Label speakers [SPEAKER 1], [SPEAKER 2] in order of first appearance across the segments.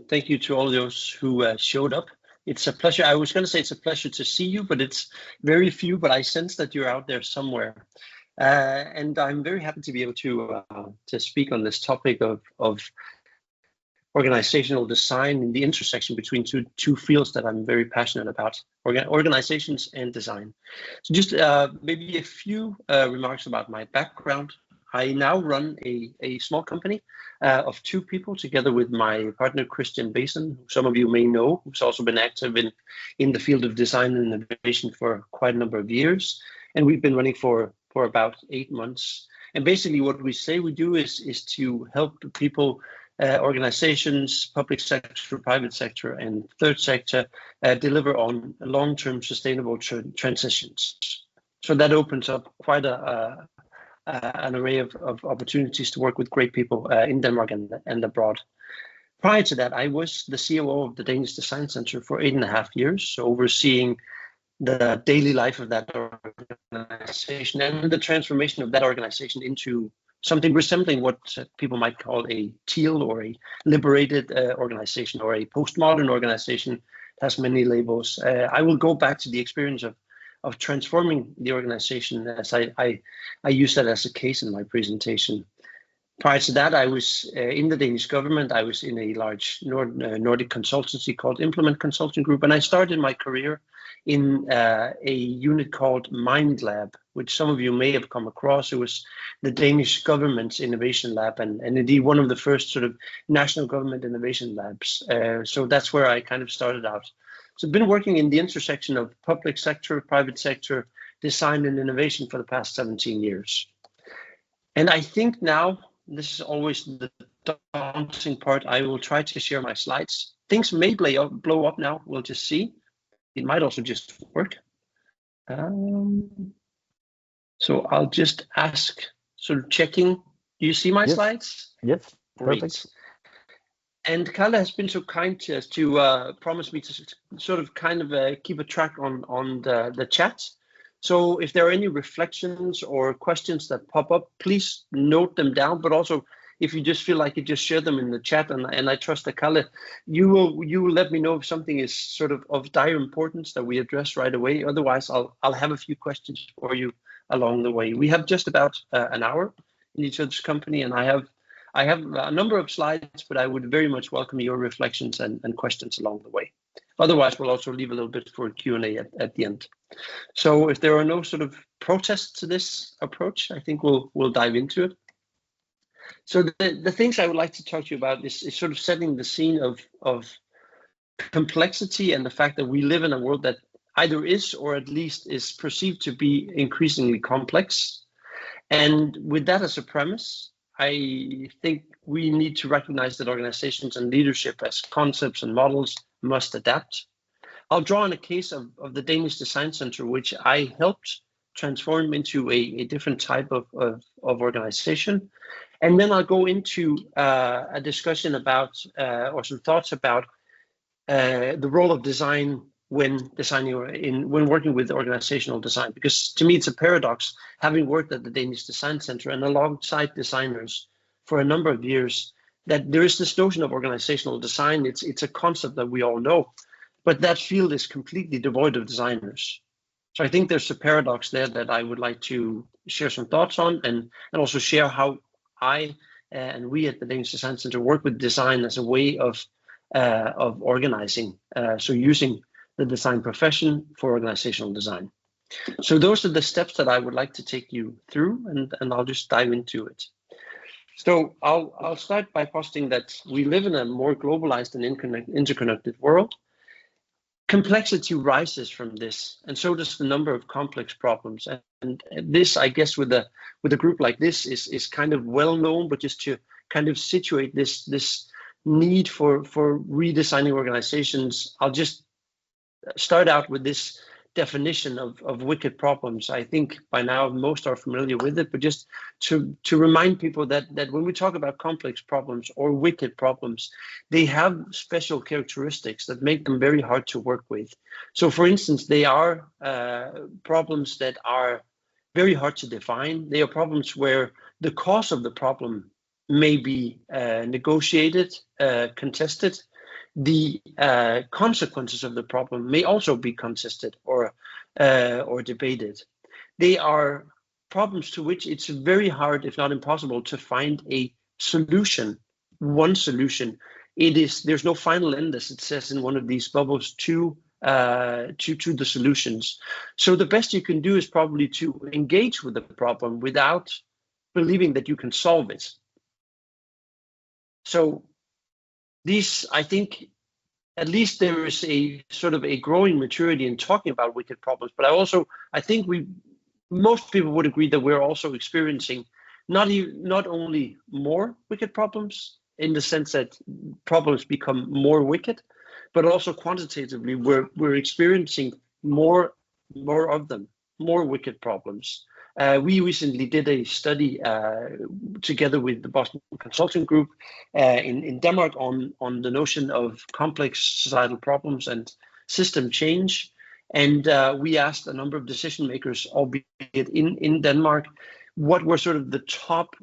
[SPEAKER 1] thank you to all those who showed up. It's a pleasure. I was going to say it's a pleasure to see you, but it's very few, but I sense that you're out there somewhere. And I'm very happy to be able to speak on this topic of organizational design in the intersection between two fields that I'm very passionate about, organizations and design. So just maybe a few remarks about my background. I now run a small company of 2 people together with my partner, Christian Basin, who some of you may know, who's also been active in the field of design and innovation for quite a number of years. And we've been running for about 8 months. And basically what we say we do is to help people, organizations, public sector, private sector, and third sector deliver on long-term sustainable transitions. So that opens up quite an array of opportunities to work with great people in Denmark and abroad. Prior to that, I was the COO of the Danish Design Center for 8.5 years, so overseeing the daily life of that organization and the transformation of that organization into something resembling what people might call a teal or a liberated organization or a postmodern organization. It has many labels. I will go back to the experience of transforming the organization as I use that as a case in my presentation. Prior to that, I was in the Danish government. I was in a large Nordic consultancy called Implement Consulting Group, and I started my career in a unit called Mind Lab, which some of you may have come across. It was the Danish government's innovation lab, and indeed one of the first sort of national government innovation labs. So that's where I kind of started out. So I've been working in the intersection of public sector, private sector, design and innovation for the past 17 years. And I think now, this is always the daunting part, I will try to share my slides. Things may blow up now, we'll just see. It might also just work. So I'll just ask, sort of checking, do you see my slides?
[SPEAKER 2] Yes, perfect.
[SPEAKER 1] Great. And Kalle has been so kind to promise me to sort of kind of keep a track on the chat. So if there are any reflections or questions that pop up, please note them down. But also, if you just feel like it, just share them in the chat. And I trust that Kalle, you will let me know if something is sort of dire importance that we address right away. Otherwise, I'll have a few questions for you along the way. We have just about an hour in each other's company, and I have a number of slides, but I would very much welcome your reflections and questions along the way. Otherwise, we'll also leave a little bit for Q&A at the end. So if there are no sort of protests to this approach, I think we'll dive into it. So the things I would like to talk to you about is sort of setting the scene of complexity and the fact that we live in a world that either is or at least is perceived to be increasingly complex. And with that as a premise, I think we need to recognize that organizations and leadership as concepts and models must adapt. I'll draw on a case of the Danish Design Center, which I helped transform into a different type of organization. And then I'll go into a discussion about, or some thoughts about the role of design when working with organizational design. Because to me, it's a paradox, having worked at the Danish Design Center and alongside designers for a number of years, that there is this notion of organizational design. It's a concept that we all know, but that field is completely devoid of designers. So I think there's a paradox there that I would like to share some thoughts on, and also share how I and we at the Danish Design Center work with design as a way of organizing. So using the design profession for organizational design. So those are the steps that I would like to take you through, and I'll just dive into it. So I'll start by posting that we live in a more globalized and interconnected world. Complexity rises from this, and so does the number of complex problems. And this, I guess, with a group like this is kind of well known, but just to kind of situate this need for redesigning organizations, I'll just start out with this definition of wicked problems. I think by now most are familiar with it, but just to remind people that when we talk about complex problems or wicked problems, they have special characteristics that make them very hard to work with. So for instance, they are problems that are very hard to define. They are problems where the cause of the problem may be negotiated, contested. the consequences of the problem may also be contested or debated. They are problems to which it's very hard, if not impossible, to find a solution, one solution. There's no final end, as it says in one of these bubbles, to the solutions. So the best you can do is probably to engage with the problem without believing that you can solve it. So these, I think, at least there is a sort of a growing maturity in talking about wicked problems. But I think most people would agree that we're also experiencing not only more wicked problems in the sense that problems become more wicked, but also quantitatively we're experiencing more of them, more wicked problems. We recently did a study together with the Boston Consulting Group in Denmark on the notion of complex societal problems and system change. And we asked a number of decision makers, albeit in Denmark, what were sort of the top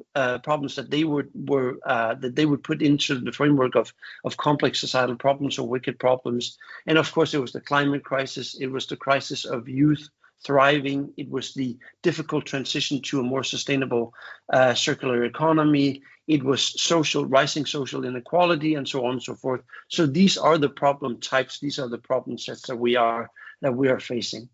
[SPEAKER 1] problems that they would put into the framework of complex societal problems or wicked problems. And of course, it was the climate crisis, it was the crisis of youth thriving, it was the difficult transition to a more sustainable circular economy, it was rising social inequality, and so on and so forth. So these are the problem types, these are the problem sets that we are facing.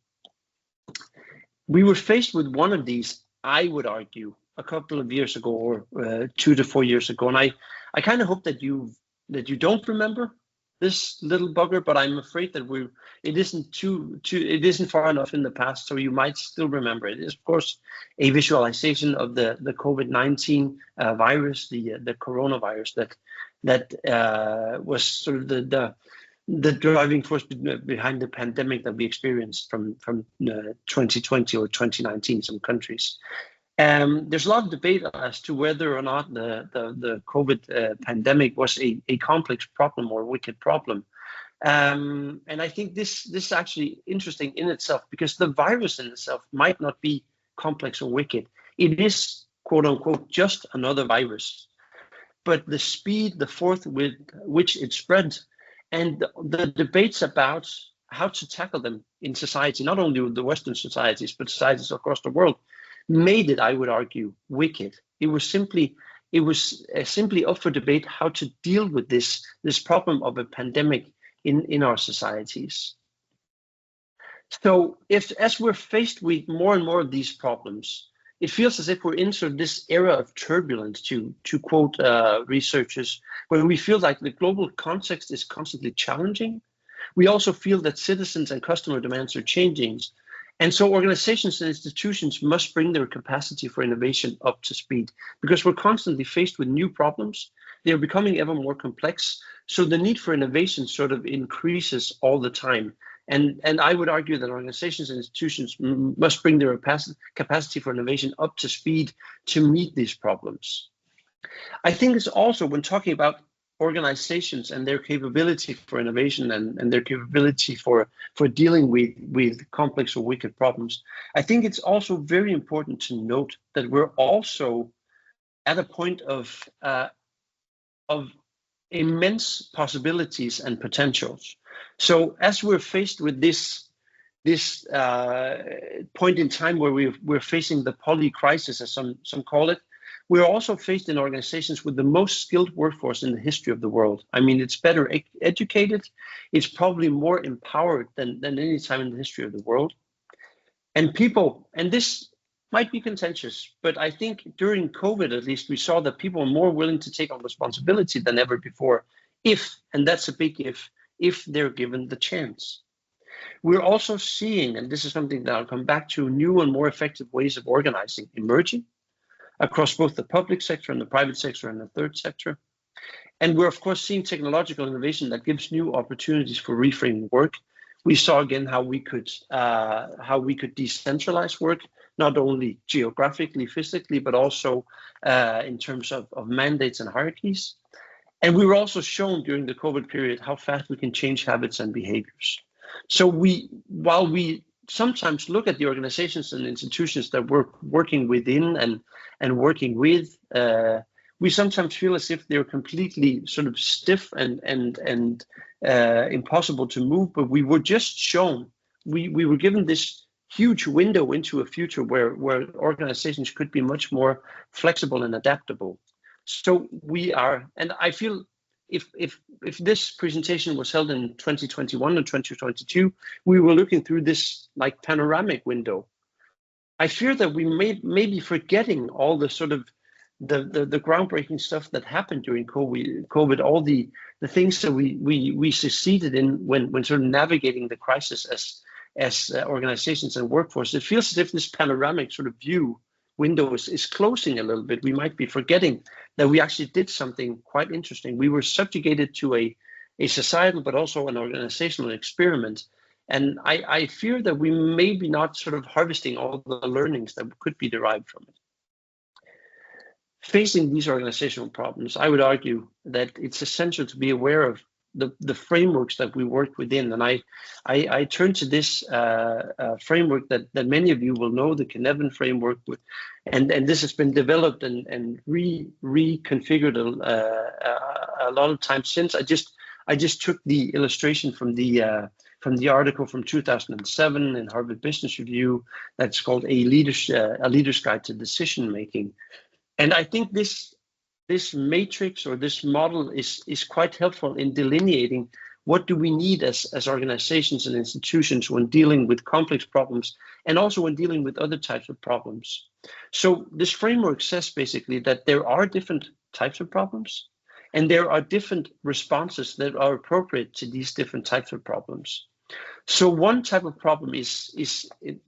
[SPEAKER 1] We were faced with one of these, I would argue, a couple of years ago, or 2 to 4 years ago, and I kind of hope that you don't remember this little bugger, but I'm afraid that it isn't far enough in the past, so you might still remember it. It's of course a visualization of the COVID-19 virus, the coronavirus that was sort of the driving force behind the pandemic that we experienced from 2020 or 2019 in some countries. There's a lot of debate as to whether or not the COVID pandemic was a complex problem or wicked problem. And I think this is actually interesting in itself, because the virus in itself might not be complex or wicked. It is, quote unquote, just another virus. But the speed, the force with which it spread, and the debates about how to tackle them in society, not only with the Western societies, but societies across the world, made it, I would argue, wicked. It was simply up for debate how to deal with this problem of a pandemic in our societies. So as we're faced with more and more of these problems, it feels as if we're in sort of this era of turbulence, to quote researchers, where we feel like the global context is constantly challenging. We also feel that citizens and customer demands are changing. And so organizations and institutions must bring their capacity for innovation up to speed, because we're constantly faced with new problems. They're becoming ever more complex. So the need for innovation sort of increases all the time. And I would argue that organizations and institutions must bring their capacity for innovation up to speed to meet these problems. I think it's also, when talking about organizations and their capability for innovation and their capability for dealing with complex or wicked problems, I think it's also very important to note that we're also at a point of immense possibilities and potentials. So as we're faced with this point in time where we're facing the poly crisis, as some call it, we're also faced in organizations with the most skilled workforce in the history of the world. I mean, it's better educated, it's probably more empowered than any time in the history of the world. And people, and this might be contentious, but I think during COVID, at least, we saw that people are more willing to take on responsibility than ever before, and that's a big if they're given the chance. We're also seeing, and this is something that I'll come back to, new and more effective ways of organizing emerging across both the public sector and the private sector and the third sector. And we're of course seeing technological innovation that gives new opportunities for reframing work. We saw again how we could decentralize work, not only geographically, physically, but also in terms of mandates and hierarchies. And we were also shown during the COVID period how fast we can change habits and behaviors. So while we sometimes look at the organizations and institutions that we're working within and working with, we sometimes feel as if they're completely sort of stiff and impossible to move, but we were just shown, we were given this huge window into a future where organizations could be much more flexible and adaptable. So we are, and I feel if this presentation was held in 2021 or 2022, we were looking through this like panoramic window. I fear that we may be forgetting all the sort of the groundbreaking stuff that happened during COVID, all the things that we succeeded in when sort of navigating the crisis as organizations and workforce. It feels as if this panoramic sort of view window is closing a little bit. We might be forgetting that we actually did something quite interesting. We were subjugated to a societal but also an organizational experiment. And I fear that we may be not sort of harvesting all the learnings that could be derived from it. Facing these organizational problems, I would argue that it's essential to be aware of the frameworks that we work within. And I turn to this framework that many of you will know, the Knudsen framework, and this has been developed and reconfigured a lot of times since. I just took the illustration from the article from 2007 in Harvard Business Review that's called a leader's guide to decision making. And I think this matrix or this model is quite helpful in delineating what do we need as organizations and institutions when dealing with complex problems and also when dealing with other types of problems. So this framework says basically that there are different types of problems and there are different responses that are appropriate to these different types of problems. So one type of problem is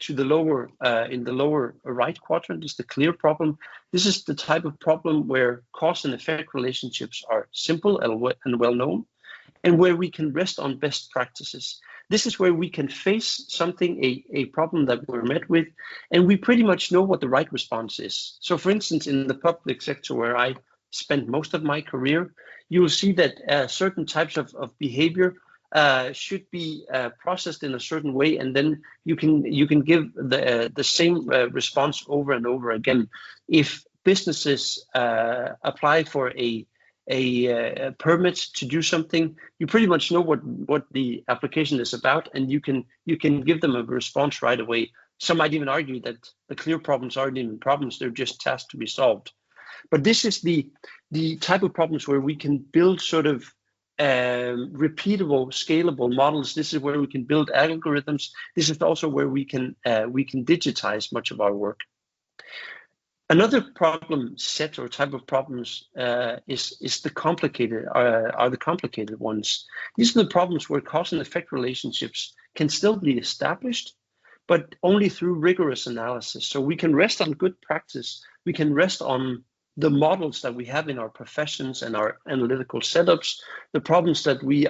[SPEAKER 1] to the lower in the lower right quadrant is the clear problem. This is the type of problem where cause and effect relationships are simple and well known, and where we can rest on best practices. This is where we can face something, a problem that we're met with, and we pretty much know what the right response is. So for instance, in the public sector where I spent most of my career, you will see that certain types of behavior should be processed in a certain way, and then you can give the same response over and over again. If businesses apply for a permit to do something, you pretty much know what the application is about, and you can give them a response right away. Some might even argue that the clear problems aren't even problems; they're just tasks to be solved. But this is the type of problems where we can build sort of repeatable, scalable models. This is where we can build algorithms. This is also where we can digitize much of our work. Another problem set or type of problems is the complicated are the complicated ones. These are the problems where cause and effect relationships can still be established, but only through rigorous analysis. So we can rest on good practice. We can rest on the models that we have in our professions and our analytical setups, the problems that we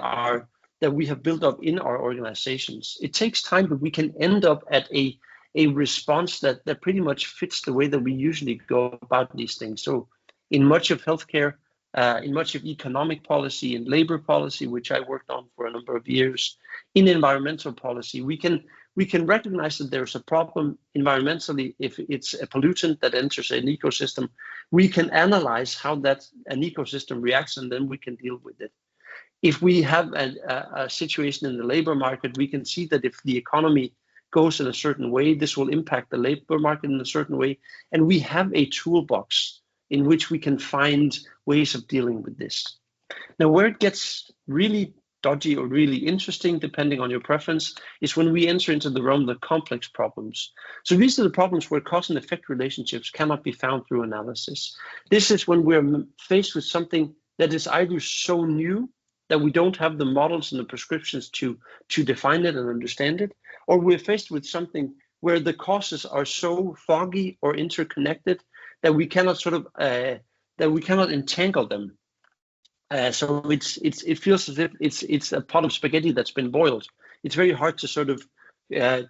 [SPEAKER 1] have built up in our organizations. It takes time, but we can end up at a response that pretty much fits the way that we usually go about these things. So in much of healthcare, in much of economic policy and labor policy, which I worked on for a number of years, in environmental policy, we can recognize that there's a problem environmentally. If it's a pollutant that enters an ecosystem, we can analyze how an ecosystem reacts, and then we can deal with it. If we have a situation in the labor market, we can see that if the economy goes in a certain way, this will impact the labor market in a certain way, and we have a toolbox in which we can find ways of dealing with this. Now, where it gets really dodgy or really interesting, depending on your preference, is when we enter into the realm of the complex problems. So these are the problems where cause and effect relationships cannot be found through analysis. This is when we're faced with something that is either so new that we don't have the models and the prescriptions to define it and understand it, or we're faced with something where the causes are so foggy or interconnected that we cannot entangle them. So it feels as if it's a pot of spaghetti that's been boiled. It's very hard to sort of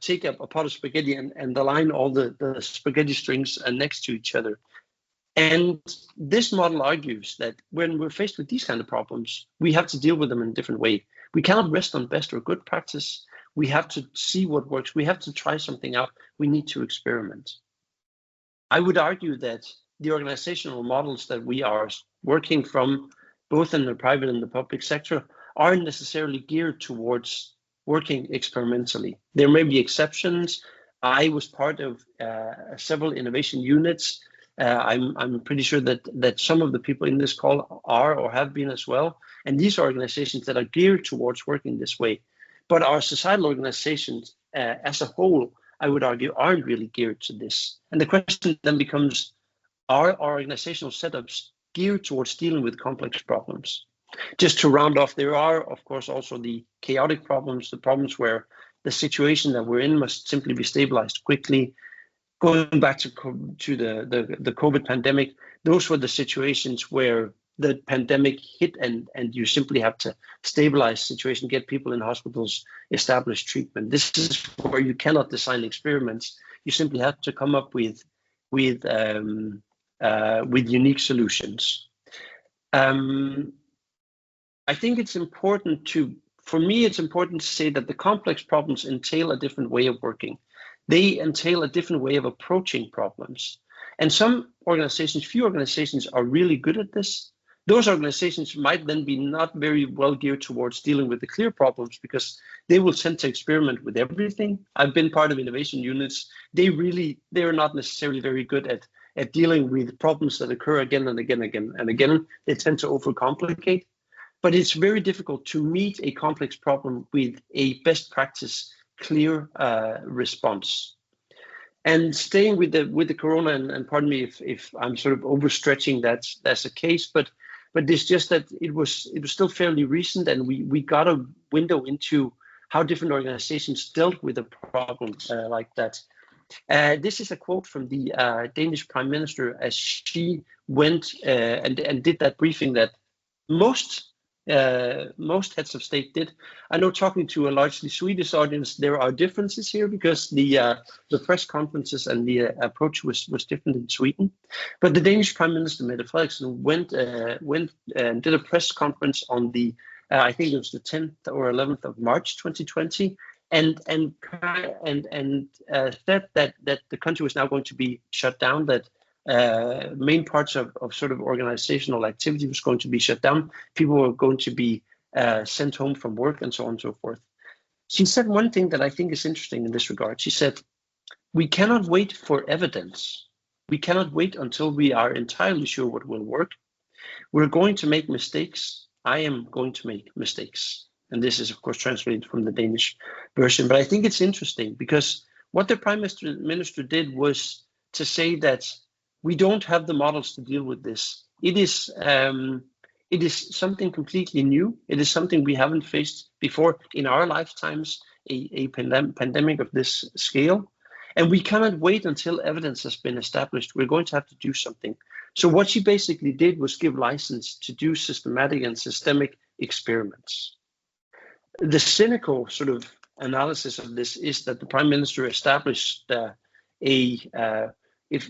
[SPEAKER 1] take up a pot of spaghetti and align all the spaghetti strings next to each other. And this model argues that when we're faced with these kind of problems, we have to deal with them in a different way. We cannot rest on best or good practice. We have to see what works. We have to try something out. We need to experiment. I would argue that the organizational models that we are working from, both in the private and the public sector, aren't necessarily geared towards working experimentally. There may be exceptions. I was part of several innovation units. I'm pretty sure that some of the people in this call are or have been as well. And these are organizations that are geared towards working this way. But our societal organizations as a whole, I would argue, aren't really geared to this. And the question then becomes, are our organizational setups geared towards dealing with complex problems? Just to round off, there are, of course, also the chaotic problems, the problems where the situation that we're in must simply be stabilized quickly. Going back to the COVID pandemic, those were the situations where the pandemic hit and you simply have to stabilize the situation, get people in hospitals, establish treatment. This is where you cannot design experiments. You simply have to come up with unique solutions. I think it's important for me, it's important to say that the complex problems entail a different way of working. They entail a different way of approaching problems. And some organizations, few organizations are really good at this. Those organizations might then be not very well geared towards dealing with the clear problems because they will tend to experiment with everything. I've been part of innovation units. They're not necessarily very good at dealing with problems that occur again and again and again. They tend to overcomplicate. But it's very difficult to meet a complex problem with a best practice clear response. And staying with the corona, and pardon me if I'm sort of overstretching that's a case, but it's just that it was still fairly recent, and we got a window into how different organizations dealt with a problem like that. This is a quote from the Danish Prime Minister as she went and did that briefing that most heads of state did. I know, talking to a largely Swedish audience, there are differences here because the press conferences and the approach was different in Sweden. But the Danish Prime Minister, Mette Frederiksen, went and did a press conference on the I think it was the 10th or 11th of March 2020, and said that the country was now going to be shut down, that main parts of sort of organizational activity was going to be shut down. People were going to be sent home from work and so on and so forth. She said one thing that I think is interesting in this regard. She said, we cannot wait for evidence. We cannot wait until we are entirely sure what will work. We're going to make mistakes. I am going to make mistakes. And this is, of course, translated from the Danish version. But I think it's interesting because what the Prime Minister did was to say that we don't have the models to deal with this. It is something completely new. It is something we haven't faced before in our lifetimes, a pandemic of this scale. And we cannot wait until evidence has been established. We're going to have to do something. So what she basically did was give license to do systematic and systemic experiments. The cynical sort of analysis of this is that the Prime Minister established if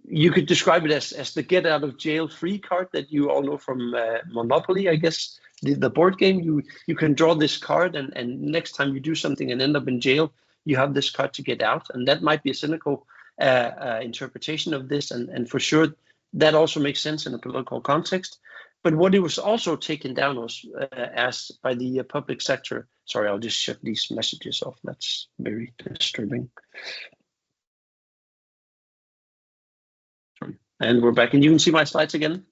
[SPEAKER 1] you could describe it as the get out of jail free card that you all know from Monopoly, I guess, the board game. You can draw this card, and next time you do something and end up in jail, you have this card to get out. And that might be a cynical interpretation of this, and for sure that also makes sense in a political context. But what it was also taken down was as by the public sector. Sorry, I'll just shut these messages off. That's very disturbing. And we're back, and you can see my slides again.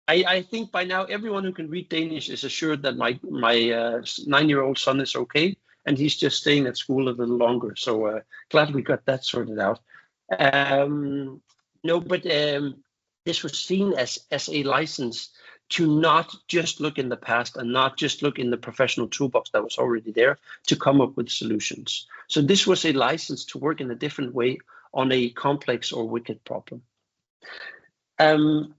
[SPEAKER 1] I think by now everyone who can read Danish is assured that my 9-year-old son is okay, and he's just staying at school a little longer. So glad we got that sorted out. This was seen as a license to not just look in the past and not just look in the professional toolbox that was already there to come up with solutions. So this was a license to work in a different way on a complex or wicked problem. And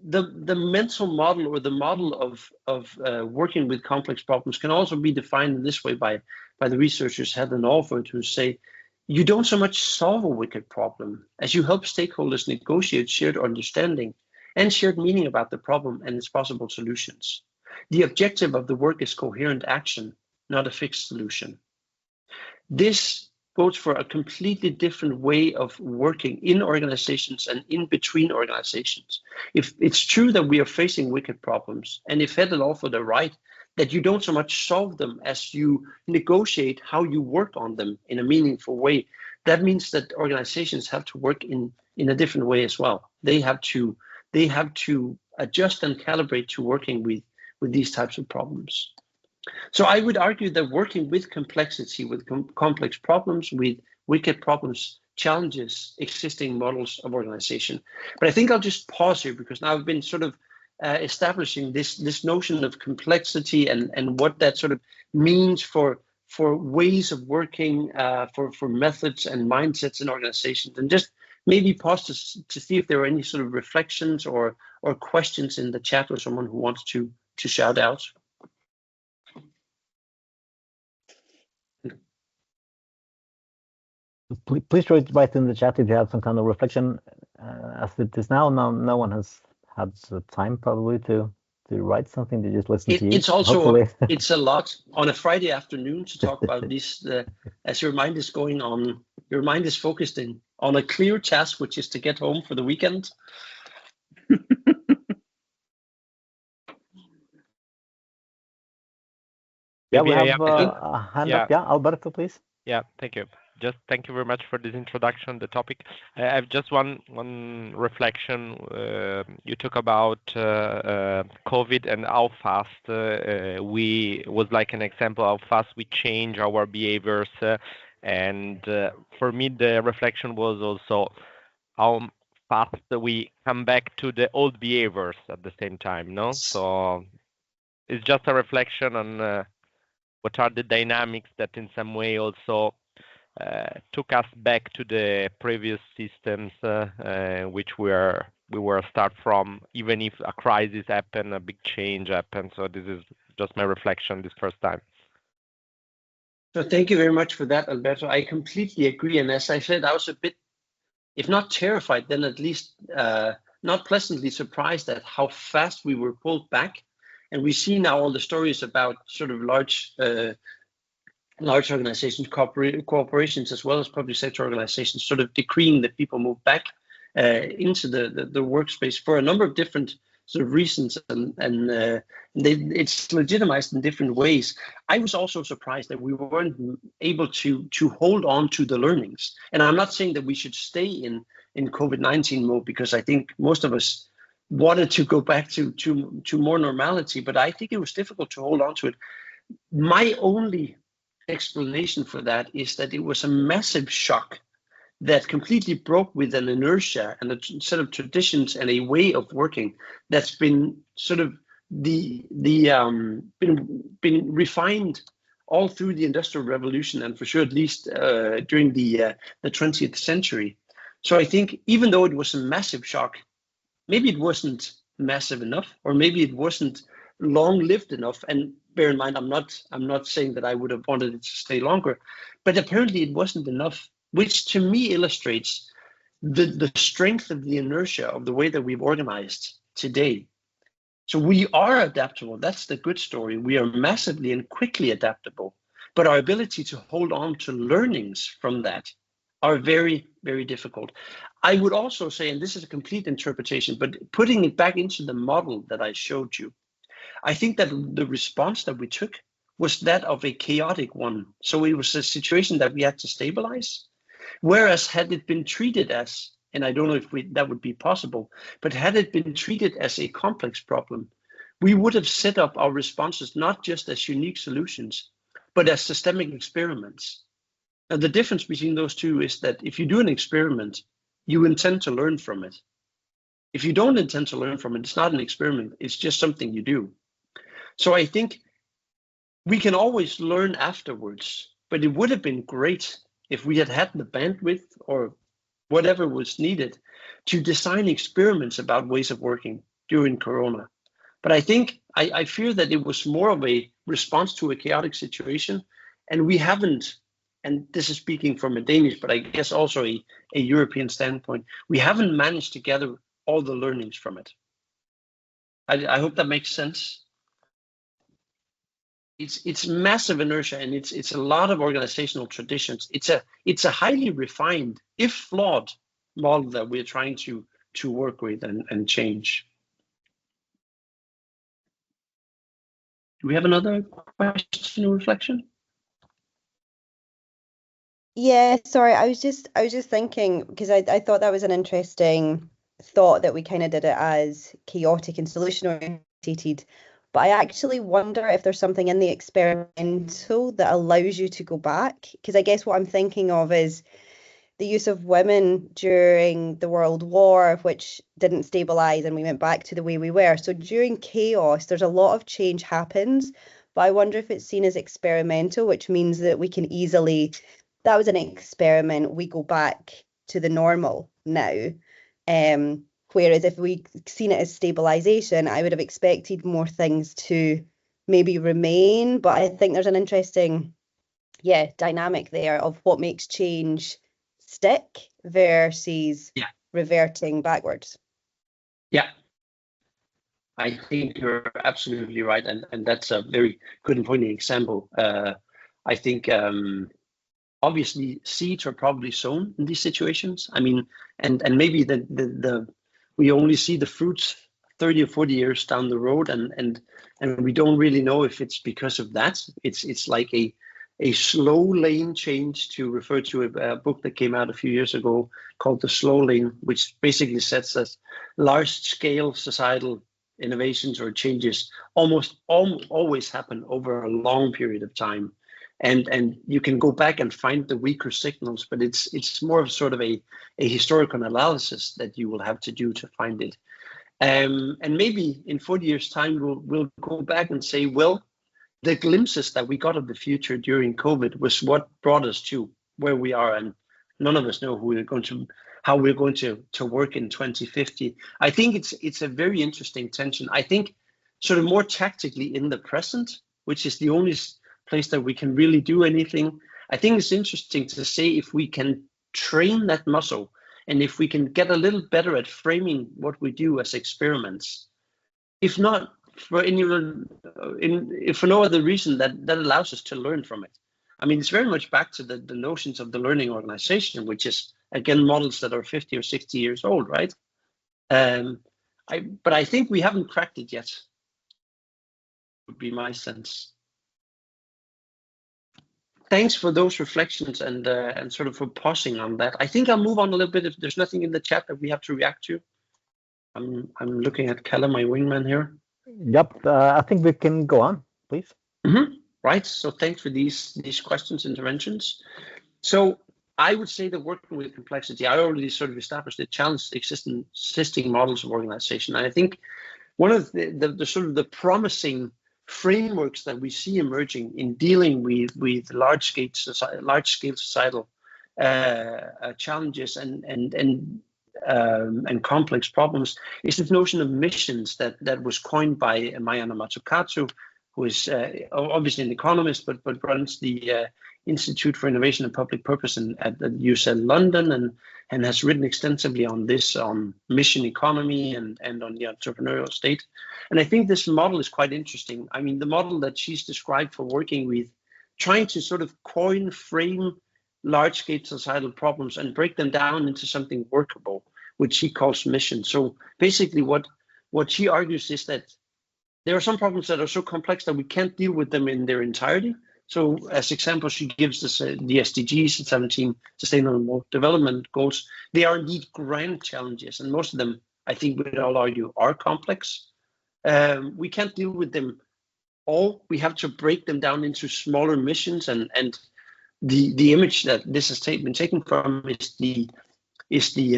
[SPEAKER 1] the mental model, or the model of working with complex problems, can also be defined in this way by the researchers Heather and Alford, who say, you don't so much solve a wicked problem as you help stakeholders negotiate shared understanding and shared meaning about the problem and its possible solutions. The objective of the work is coherent action, not a fixed solution. This votes for a completely different way of working in organizations and in between organizations. If it's true that we are facing wicked problems, and if headed off for the right, that you don't so much solve them as you negotiate how you work on them in a meaningful way, that means that organizations have to work in a different way as well. They have to adjust and calibrate to working with these types of problems. So I would argue that working with complexity, with complex problems, with wicked problems, challenges existing models of organization. But I think I'll just pause here, because now I've been sort of establishing this notion of complexity and what that sort of means for ways of working, for methods and mindsets in organizations, and just maybe pause to see if there are any sort of reflections or questions in the chat, or someone who wants to shout out.
[SPEAKER 2] Please write in the chat if you have some kind of reflection. As it is now, no one has had the time probably to write something. They just listen to you.
[SPEAKER 1] It's also it's a lot on a Friday afternoon to talk about this. As your mind is going on, your mind is focused on a clear task, which is to get home for the weekend.
[SPEAKER 2] Yeah, we have a hand up. Yeah, Alberto, please.
[SPEAKER 3] Yeah, thank you. Just thank you very much for this introduction, the topic. I have just one reflection. You talk about COVID and how fast was like an example how fast we change our behaviors. And for me, the reflection was also how fast we come back to the old behaviors at the same time, no? So it's just a reflection on what are the dynamics that in some way also took us back to the previous systems which we were start from, even if a crisis happened, a big change happened. So this is just my reflection this first time.
[SPEAKER 1] So thank you very much for that, Alberto. I completely agree. And as I said, I was a bit, if not terrified, then at least not pleasantly surprised at how fast we were pulled back. And we see now all the stories about sort of large organizations, corporations, as well as public sector organizations, sort of decreeing that people move back into the workspace for a number of different sort of reasons, and it's legitimized in different ways. I was also surprised that we weren't able to hold on to the learnings. And I'm not saying that we should stay in COVID-19 mode, because I think most of us wanted to go back to more normality, but I think it was difficult to hold on to it. My only explanation for that is that it was a massive shock that completely broke with an inertia and a set of traditions and a way of working that's been sort of been refined all through the Industrial Revolution, and for sure at least during the 20th century. So I think even though it was a massive shock, maybe it wasn't massive enough, or maybe it wasn't long-lived enough. And bear in mind, I'm not saying that I would have wanted it to stay longer, but apparently it wasn't enough, which to me illustrates the strength of the inertia of the way that we've organized today. So we are adaptable. That's the good story. We are massively and quickly adaptable, but our ability to hold on to learnings from that are very, very difficult. I would also say, and this is a complete interpretation, but putting it back into the model that I showed you, I think that the response that we took was that of a chaotic one. So it was a situation that we had to stabilize. Whereas had it been treated as, and I don't know if that would be possible, but had it been treated as a complex problem, we would have set up our responses not just as unique solutions, but as systemic experiments. Now, the difference between those two is that if you do an experiment, you intend to learn from it. If you don't intend to learn from it, it's not an experiment, it's just something you do. So I think we can always learn afterwards, but it would have been great if we had the bandwidth or whatever was needed to design experiments about ways of working during Corona. But I think, I fear that it was more of a response to a chaotic situation, and we haven't, and this is speaking from a Danish, but I guess also a European standpoint, we haven't managed to gather all the learnings from it. I hope that makes sense. it's massive inertia, and it's a lot of organizational traditions. It's a highly refined, if flawed, model that we're trying to work with and change. Do we have another question or reflection?
[SPEAKER 4] Yeah, sorry, I was just thinking, because I thought that was an interesting thought, that we kind of did it as chaotic and solution oriented, but I actually wonder if there's something in the experimental that allows you to go back, because I guess what I'm thinking of is the use of women during the World War, which didn't stabilize, and we went back to the way we were. So during chaos, there's a lot of change happens, but I wonder if it's seen as experimental, which means that we can easily, that was an experiment, we go back to the normal now. Whereas if we'd seen it as stabilization, I would have expected more things to maybe remain. But I think there's an interesting, dynamic there of what makes change stick versus reverting backwards.
[SPEAKER 1] Yeah, I think you're absolutely right, and that's a very good and poignant example. I think obviously seeds are probably sown in these situations. I mean, and maybe the we only see the fruits 30 or 40 years down the road, and we don't really know if it's because of that. It's like a slow lane change, to refer to a book that came out a few years ago called The Slow Lane, which basically says that large-scale societal innovations or changes always happen over a long period of time. And you can go back and find the weaker signals, but it's more of sort of a historical analysis that you will have to do to find it. And maybe in 40 years' time, we'll go back and say, well, the glimpses that we got of the future during COVID was what brought us to where we are, and none of us know how we're going to work in 2050. I think it's a very interesting tension. I think sort of more tactically in the present, which is the only place that we can really do anything. I think it's interesting to say if we can train that muscle, and if we can get a little better at framing what we do as experiments. If not, if for no other reason, that allows us to learn from it. I mean, it's very much back to the notions of the learning organization, which is, again, models that are 50 or 60 years old, right? But I think we haven't cracked it yet, would be my sense. Thanks for those reflections and sort of for pausing on that. I think I'll move on a little bit if there's nothing in the chat that we have to react to. I'm looking at Callum, my wingman here.
[SPEAKER 2] Yep, I think we can go on, please.
[SPEAKER 1] Right, so thanks for these questions, interventions. So I would say that working with complexity, I already sort of established the challenge existing models of organization. And I think one of the sort of the promising frameworks that we see emerging in dealing with large-scale societal challenges and complex problems is this notion of missions that was coined by Mayana Mazzucato, who is obviously an economist, but runs the Institute for Innovation and Public Purpose at the UCL London, and has written extensively on this, on mission economy and on the entrepreneurial state. And I think this model is quite interesting. I mean, the model that she's described for working with, trying to sort of frame large-scale societal problems and break them down into something workable, which she calls mission. So basically what she argues is that there are some problems that are so complex that we can't deal with them in their entirety. So as example, she gives us the SDGs, the 17 Sustainable Development Goals. They are indeed grand challenges, and most of them, I think we'd all argue, are complex. We can't deal with them all. We have to break them down into smaller missions, and the image that this has been taken from is the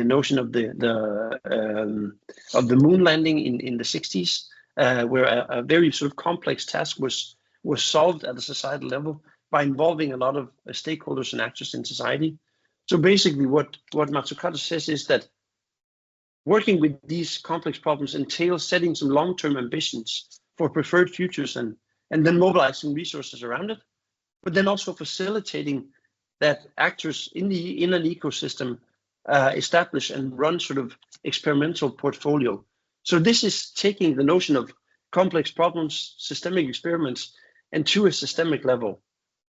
[SPEAKER 1] notion of the moon landing in the 60s, where a very sort of complex task was solved at a societal level by involving a lot of stakeholders and actors in society. So basically what Mazzucato says is that working with these complex problems entails setting some long-term ambitions for preferred futures and then mobilizing resources around it, but then also facilitating that actors in an ecosystem establish and run sort of experimental portfolio. So this is taking the notion of complex problems, systemic experiments, and to a systemic level.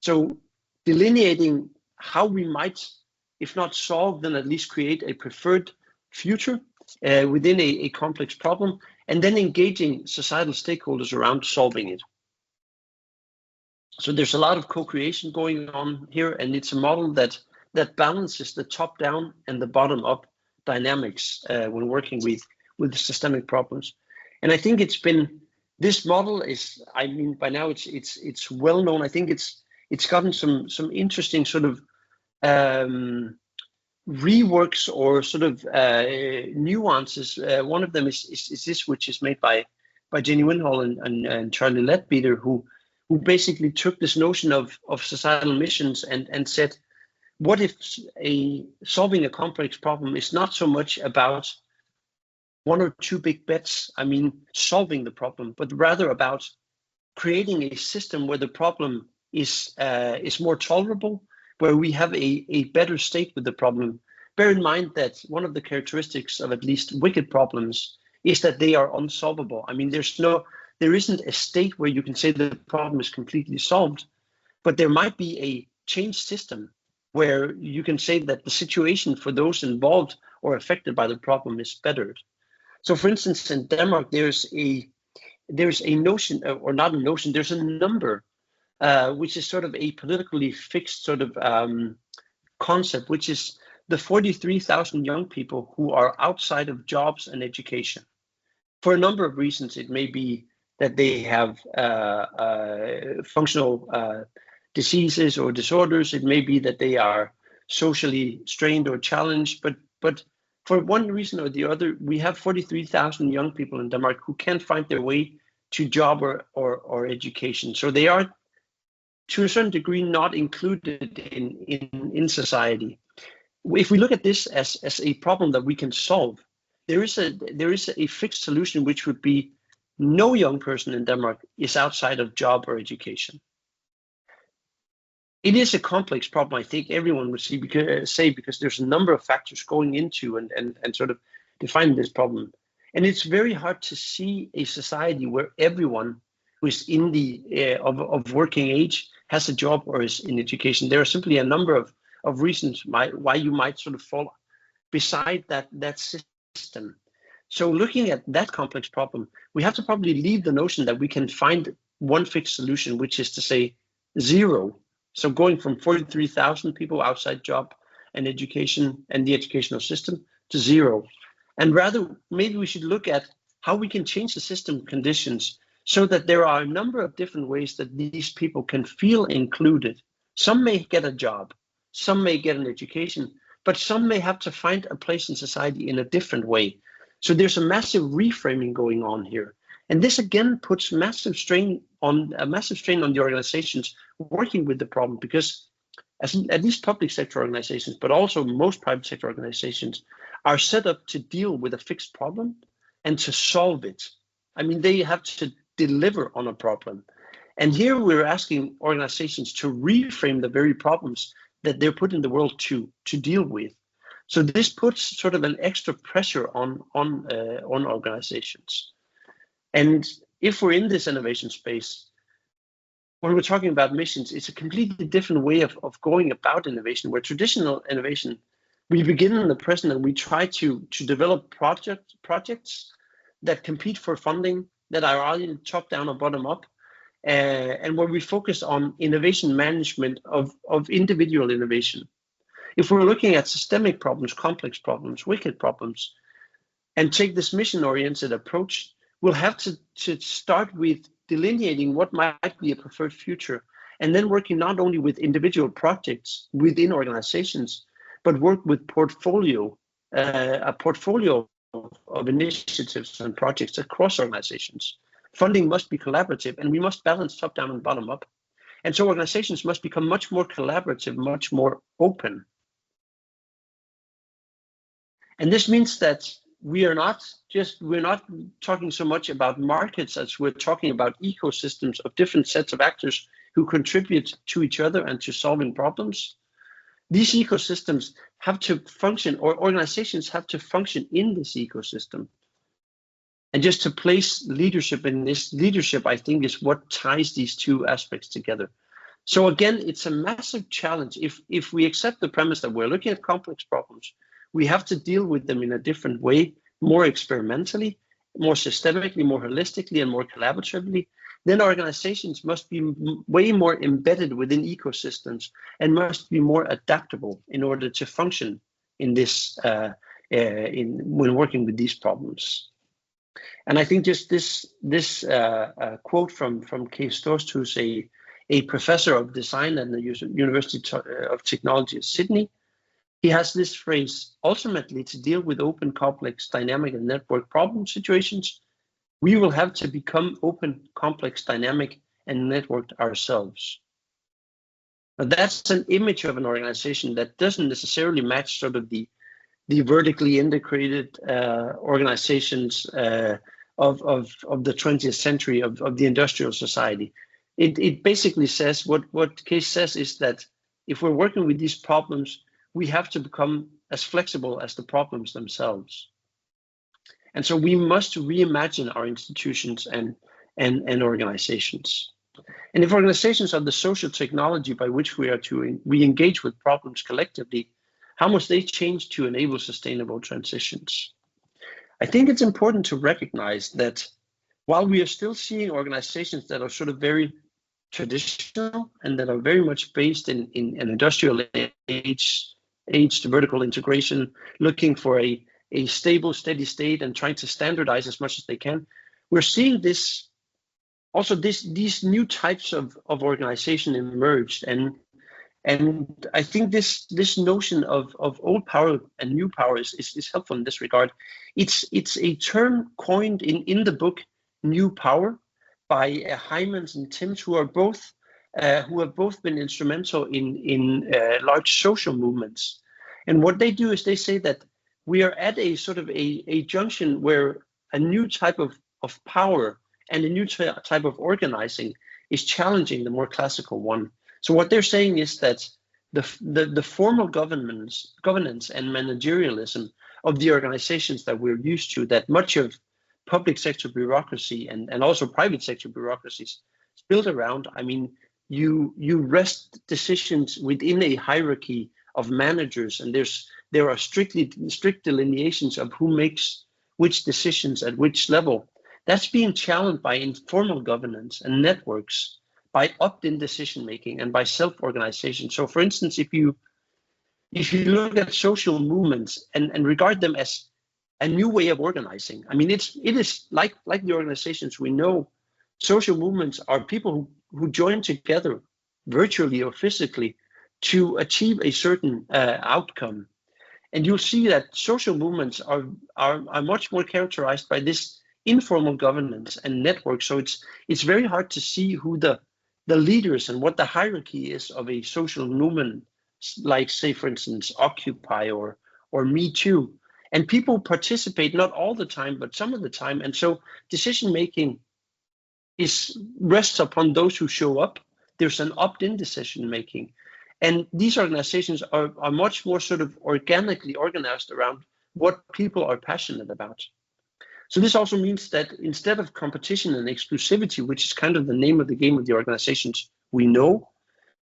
[SPEAKER 1] So delineating how we might, if not solve, then at least create a preferred future within a complex problem, and then engaging societal stakeholders around solving it. So there's a lot of co-creation going on here, and it's a model that balances the top-down and the bottom-up dynamics when working with systemic problems. And I think this model is, I mean, by now it's well known. I think it's gotten some interesting sort of reworks or sort of nuances. One of them is this, which is made by Jenny Winhall and Charlie Leadbeater, who basically took this notion of societal missions and said, what if solving a complex problem is not so much about one or two big bets, I mean, solving the problem, but rather about creating a system where the problem is more tolerable, where we have a better state with the problem. Bear in mind that one of the characteristics of at least wicked problems is that they are unsolvable. I mean, there isn't a state where you can say the problem is completely solved, but there might be a changed system where you can say that the situation for those involved or affected by the problem is bettered. So for instance, in Denmark, there's a notion, or not a notion, there's a number, which is sort of a politically fixed sort of concept, which is the 43,000 young people who are outside of jobs and education. For a number of reasons, it may be that they have functional diseases or disorders. It may be that they are socially strained or challenged, but for one reason or the other, we have 43,000 young people in Denmark who can't find their way to job or education. So they are, to a certain degree, not included in society. If we look at this as a problem that we can solve, there is a fixed solution, which would be no young person in Denmark is outside of job or education. It is a complex problem, I think everyone would say, because there's a number of factors going into and sort of defining this problem. And it's very hard to see a society where everyone who is in the of working age has a job or is in education. There are simply a number of reasons why you might sort of fall beside that system. So looking at that complex problem, we have to probably leave the notion that we can find one fixed solution, which is to say zero. So going from 43,000 people outside job and education and the educational system to zero. And rather, maybe we should look at how we can change the system conditions so that there are a number of different ways that these people can feel included. Some may get a job, some may get an education, but some may have to find a place in society in a different way. So there's a massive reframing going on here. And this again puts massive strain on the organizations working with the problem, because at least public sector organizations, but also most private sector organizations, are set up to deal with a fixed problem and to solve it. I mean, they have to deliver on a problem. And here we're asking organizations to reframe the very problems that they're put in the world to deal with. So this puts sort of an extra pressure on organizations. And if we're in this innovation space, when we're talking about missions, it's a completely different way of going about innovation, where traditional innovation, we begin in the present and we try to develop projects that compete for funding, that are either top down or bottom up, and where we focus on innovation management of individual innovation. If we're looking at systemic problems, complex problems, wicked problems, and take this mission-oriented approach, we'll have to start with delineating what might be a preferred future, and then working not only with individual projects within organizations, but work with a portfolio of initiatives and projects across organizations. Funding must be collaborative, and we must balance top down and bottom up. And so organizations must become much more collaborative, much more open. And this means that we're not talking so much about markets as we're talking about ecosystems of different sets of actors who contribute to each other and to solving problems. These ecosystems have to function, or organizations have to function in this ecosystem. And just to place leadership in this, leadership, I think, is what ties these two aspects together. So again, it's a massive challenge. If we accept the premise that we're looking at complex problems, we have to deal with them in a different way, more experimentally, more systemically, more holistically, and more collaboratively. Then organizations must be way more embedded within ecosystems and must be more adaptable in order to function in this when working with these problems. And I think just this quote from Kees Storst, who's a professor of design at the University of Technology of Sydney, he has this phrase: ultimately, to deal with open, complex, dynamic, and network problem situations, we will have to become open, complex, dynamic, and networked ourselves. Now, that's an image of an organization that doesn't necessarily match sort of the vertically integrated organizations of the 20th century of the industrial society. It basically says what Kees says is that if we're working with these problems, we have to become as flexible as the problems themselves. And so we must reimagine our institutions and organizations. And if organizations are the social technology by which we engage with problems collectively, how must they change to enable sustainable transitions? I think it's important to recognize that while we are still seeing organizations that are sort of very traditional and that are very much based in an industrial age vertical integration, looking for a stable, steady state and trying to standardize as much as they can, we're seeing this also these new types of organization emerged, and I think this notion of old power and new power is helpful in this regard. It's a term coined in the book New Power by Heymans and Timms, who have both been instrumental in large social movements. And what they do is they say that we are at a sort of a junction where a new type of power and a new type of organizing is challenging the more classical one. So what they're saying is that the formal governance and managerialism of the organizations that we're used to, that much of public sector bureaucracy and also private sector bureaucracies is built around. I mean, you rest decisions within a hierarchy of managers, and there are strict delineations of who makes which decisions at which level. That's being challenged by informal governance and networks, by opt-in decision making and by self-organization. So, for instance, if you look at social movements and regard them as a new way of organizing, I mean, it is like the organizations we know. Social movements are people who join together virtually or physically to achieve a certain outcome. And you'll see that social movements are much more characterized by this informal governance and network. So it's very hard to see who the leaders and what the hierarchy is of a social movement, like, say, for instance, Occupy or Me Too. And people participate not all the time, but some of the time. And so decision making rests upon those who show up. There's an opt-in decision making. And these organizations are much more sort of organically organized around what people are passionate about. So this also means that instead of competition and exclusivity, which is kind of the name of the game of the organizations we know,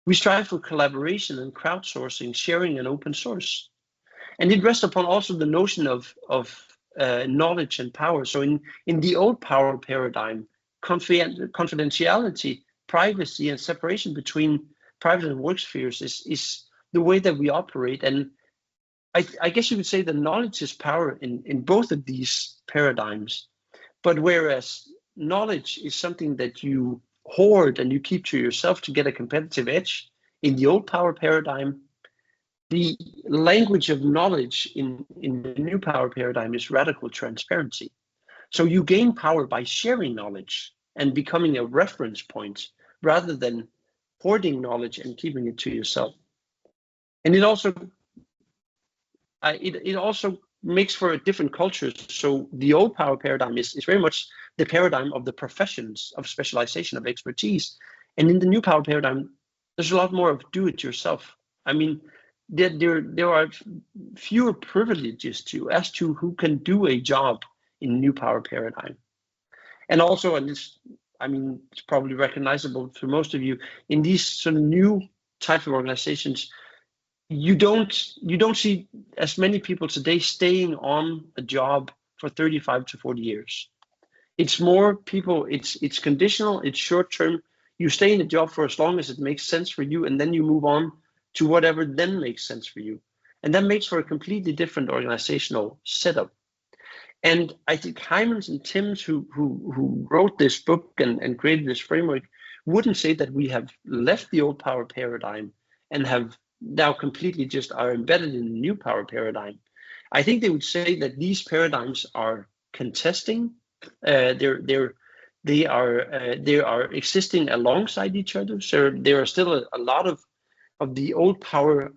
[SPEAKER 1] we strive for collaboration and crowdsourcing, sharing, and open source. And it rests upon also the notion of knowledge and power. So in the old power paradigm, confidentiality, privacy, and separation between private and work spheres is the way that we operate. And I guess you could say that knowledge is power in both of these paradigms. But whereas knowledge is something that you hoard and you keep to yourself to get a competitive edge in the old power paradigm, the language of knowledge in the new power paradigm is radical transparency. So you gain power by sharing knowledge and becoming a reference point rather than hoarding knowledge and keeping it to yourself. And it also makes for different cultures. So the old power paradigm is very much the paradigm of the professions, of specialization, of expertise. And in the new power paradigm, there's a lot more of do-it-yourself. I mean, there are fewer privileges as to who can do a job in new power paradigm. And also, and this, I mean, it's probably recognizable to most of you, in these sort of new type of organizations, you don't see as many people today staying on a job for 35 to 40 years. It's more people, it's conditional, it's short term. You stay in a job for as long as it makes sense for you, and then you move on to whatever then makes sense for you. And that makes for a completely different organizational setup. And I think Heimans and Timms, who wrote this book and created this framework, wouldn't say that we have left the old power paradigm and have now completely just are embedded in the new power paradigm. I think they would say that these paradigms are contesting. They are existing alongside each other. So there are still a lot of the old power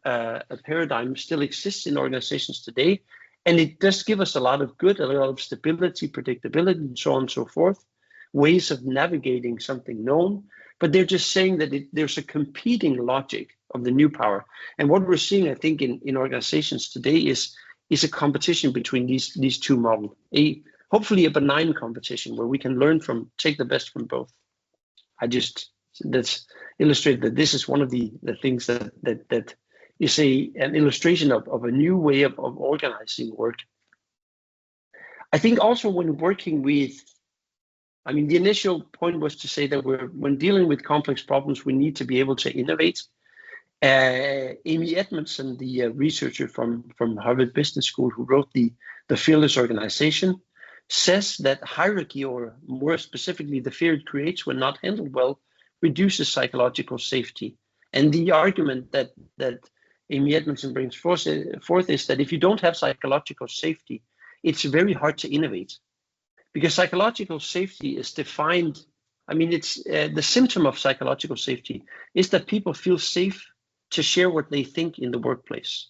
[SPEAKER 1] paradigm still exists in organizations today. And it does give us a lot of good, a lot of stability, predictability, and so on and so forth, ways of navigating something known. But they're just saying that there's a competing logic of the new power. And what we're seeing, I think, in organizations today is a competition between these two models. Hopefully a benign competition where we can learn from, take the best from both. That's illustrated that this is one of the things that is an illustration of a new way of organizing work. I think also when working with, I mean, the initial point was to say that when dealing with complex problems, we need to be able to innovate. Amy Edmondson, the researcher from Harvard Business School who wrote the Fearless Organization, says that hierarchy, or more specifically the fear it creates when not handled well, reduces psychological safety. And the argument that Amy Edmondson brings forth is that if you don't have psychological safety, it's very hard to innovate. Because psychological safety is defined, I mean, it's the symptom of psychological safety is that people feel safe to share what they think in the workplace.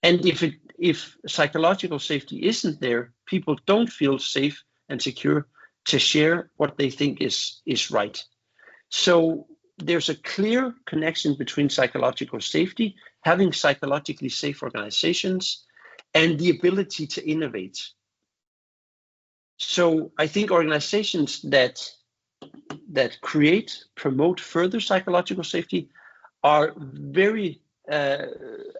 [SPEAKER 1] And if psychological safety isn't there, people don't feel safe and secure to share what they think is right. So there's a clear connection between psychological safety, having psychologically safe organizations, and the ability to innovate. So I think organizations that promote further psychological safety are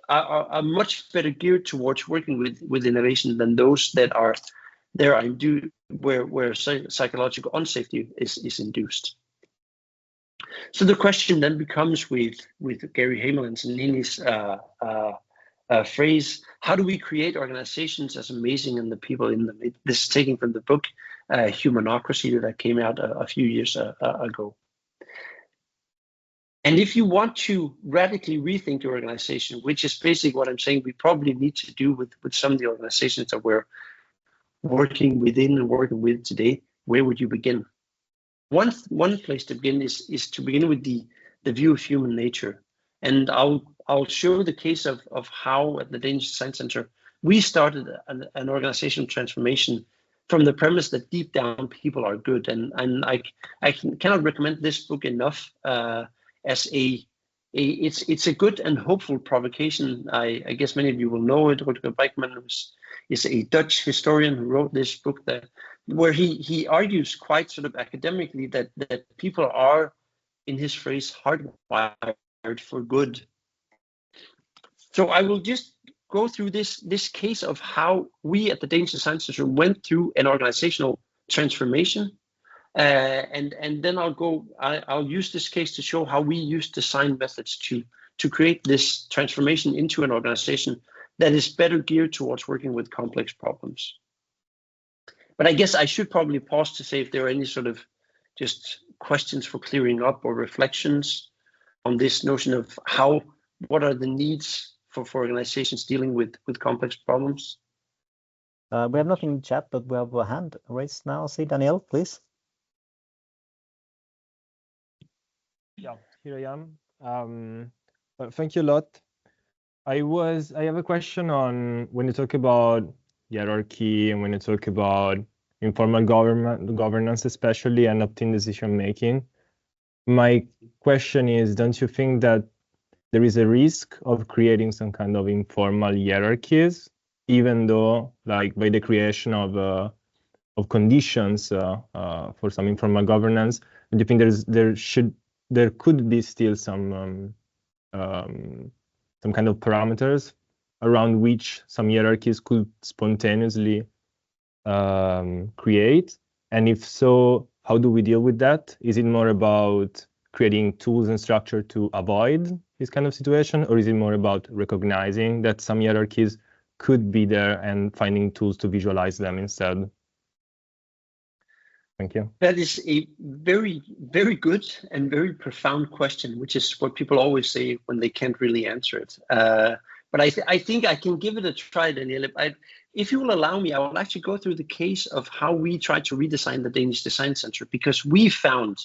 [SPEAKER 1] are much better geared towards working with innovation than those that are where psychological unsafety is induced. So the question then becomes with Gary Hamelin's and Nini's phrase, how do we create organizations as amazing and the people in them? This is taken from the book Humanocracy that came out a few years ago. And if you want to radically rethink your organization, which is basically what I'm saying we probably need to do with some of the organizations that we're working within and working with today, where would you begin? One place to begin is to begin with the view of human nature. And I'll show the case of how at the Danish Design Center we started an organizational transformation from the premise that deep down people are good. And I cannot recommend this book enough as it's a good and hopeful provocation. I guess many of you will know it. Rutger Bregman is a Dutch historian who wrote this book where he argues quite sort of academically that people are, in his phrase, hardwired for good. So I will just go through this case of how we at the Danish Design Center went through an organizational transformation. And then I'll use this case to show how we use design methods to create this transformation into an organization that is better geared towards working with complex problems. But I guess I should probably pause to say if there are any sort of just questions for clearing up or reflections on this notion of what are the needs for organizations dealing with complex problems.
[SPEAKER 2] We have nothing in chat, but we have a hand raised now. See, Daniel, please.
[SPEAKER 5] Yeah, here I am. Thank you a lot. I have a question on when you talk about hierarchy and when you talk about informal governance, especially, and opt-in decision making. My question is, don't you think that there is a risk of creating some kind of informal hierarchies even though, like, by the creation of conditions for some informal governance, do you think there could be still some kind of parameters around which some hierarchies could spontaneously create? And if so, how do we deal with that? Is it more about creating tools and structure to avoid this kind of situation, or is it more about recognizing that some hierarchies could be there and finding tools to visualize them instead? Thank you.
[SPEAKER 1] That is a very, very good and very profound question, which is what people always say when they can't really answer it. But I think I can give it a try, Danielle. If you will allow me, I will actually go through the case of how we tried to redesign the Danish Design Center, because we found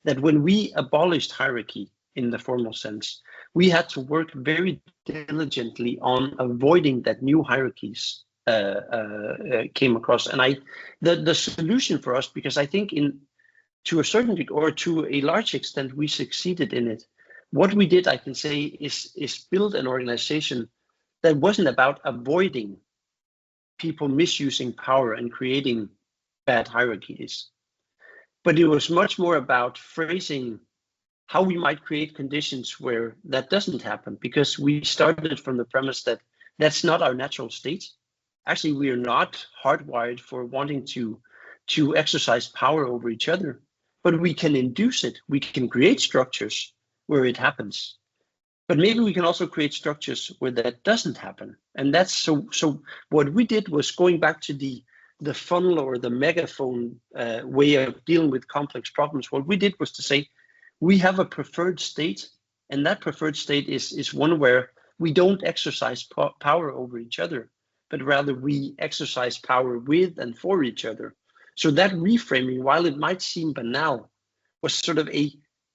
[SPEAKER 1] that when we abolished hierarchy in the formal sense, we had to work very diligently on avoiding that new hierarchies came across. And the solution for us, because I think to a certain degree or to a large extent we succeeded in it. What we did, I can say, is build an organization that wasn't about avoiding people misusing power and creating bad hierarchies, but it was much more about phrasing how we might create conditions where that doesn't happen, because we started from the premise that that's not our natural state. Actually, we are not hardwired for wanting to exercise power over each other, but we can induce it. We can create structures where it happens, but maybe we can also create structures where that doesn't happen. And that's so what we did was going back to the funnel or the megaphone way of dealing with complex problems. What we did was to say, we have a preferred state, and that preferred state is one where we don't exercise power over each other, but rather we exercise power with and for each other. So that reframing, while it might seem banal, was sort of a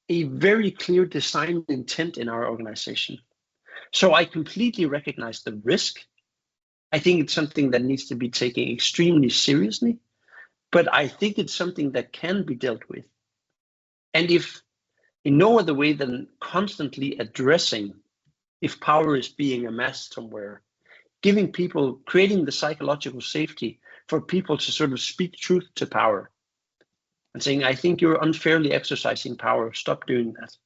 [SPEAKER 1] very clear design intent in our organization. So I completely recognize the risk. I think it's something that needs to be taken extremely seriously, but I think it's something that can be dealt with. And if in no other way than constantly addressing if power is being amassed somewhere, giving people, creating the psychological safety for people to sort of speak truth to power and saying, I think you're unfairly exercising power, stop doing that.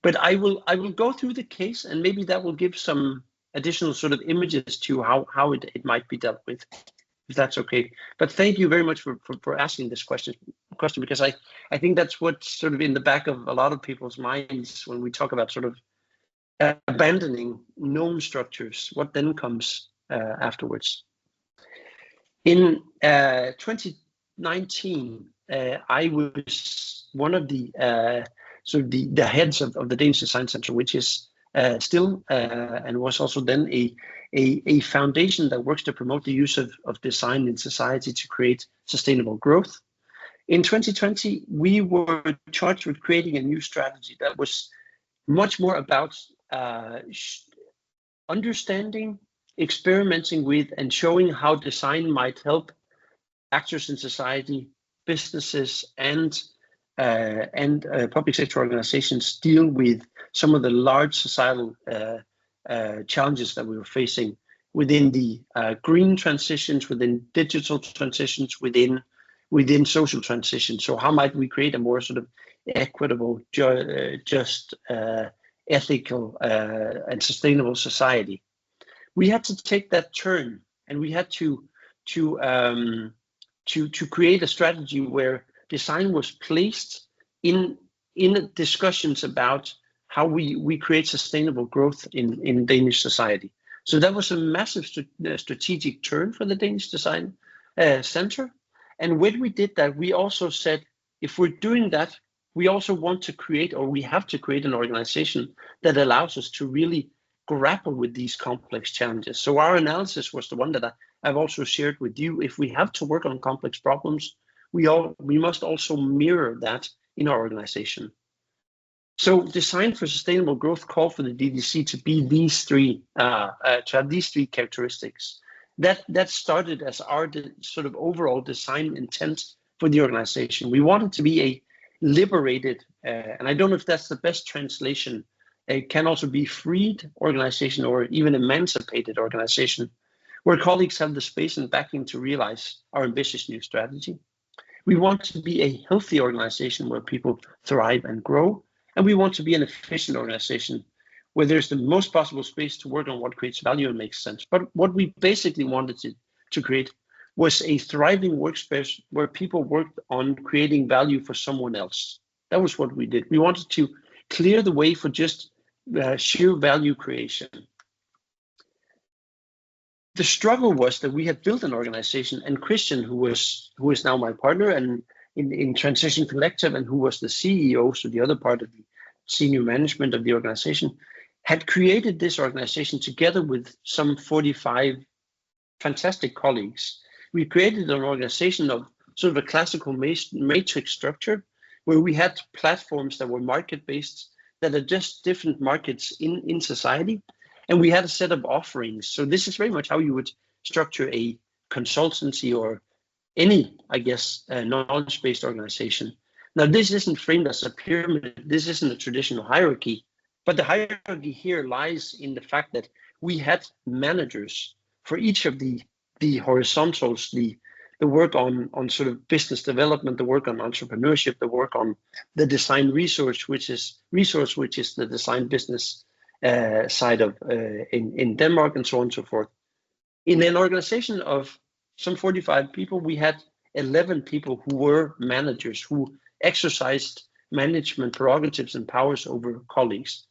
[SPEAKER 1] But I will go through the case, and maybe that will give some additional sort of images to how it might be dealt with, if that's okay. But thank you very much for asking this question, because I think that's what's sort of in the back of a lot of people's minds when we talk about sort of abandoning known structures. What then comes afterwards? In 2019, I was one of the heads of the Danish Design Center, which is still and was also then a foundation that works to promote the use of design in society to create sustainable growth. In 2020, we were charged with creating a new strategy that was much more about understanding, experimenting with, and showing how design might help actors in society, businesses, and public sector organizations deal with some of the large societal challenges that we were facing within the green transitions, within digital transitions, within social transitions. So how might we create a more sort of equitable, just, ethical, and sustainable society? We had to take that turn, and we had to create a strategy where design was placed in discussions about how we create sustainable growth in Danish society. So that was a massive strategic turn for the Danish Design Center. And when we did that, we also said, if we're doing that, we also want to create, or we have to create, an organization that allows us to really grapple with these complex challenges. So our analysis was the one that I've also shared with you. If we have to work on complex problems, we must also mirror that in our organization. So Design for Sustainable Growth called for the DDC to be these three, to have these three characteristics. That started as our sort of overall design intent for the organization. We wanted to be a liberated, and I don't know if that's the best translation, it can also be freed organization or even emancipated organization, where colleagues have the space and backing to realize our ambitious new strategy. We want to be a healthy organization where people thrive and grow, and we want to be an efficient organization where there's the most possible space to work on what creates value and makes sense. But what we basically wanted to create was a thriving workspace where people worked on creating value for someone else. That was what we did. We wanted to clear the way for just sheer value creation. The struggle was that we had built an organization, and Christian, who is now my partner and in Transition Collective, and who was the CEO, so the other part of the senior management of the organization, had created this organization together with some 45 fantastic colleagues. We created an organization of sort of a classical matrix structure, where we had platforms that were market-based, that addressed different markets in society. And we had a set of offerings. So this is very much how you would structure a consultancy or any, I guess, knowledge-based organization. Now, this isn't framed as a pyramid. This isn't a traditional hierarchy. But the hierarchy here lies in the fact that we had managers for each of the horizontals, the work on sort of business development, the work on entrepreneurship, the work on the design research, which is the design business side of in Denmark, and so on and so forth. In an organization of some 45 people, we had 11 people who were managers, who exercised management prerogatives and powers over colleagues.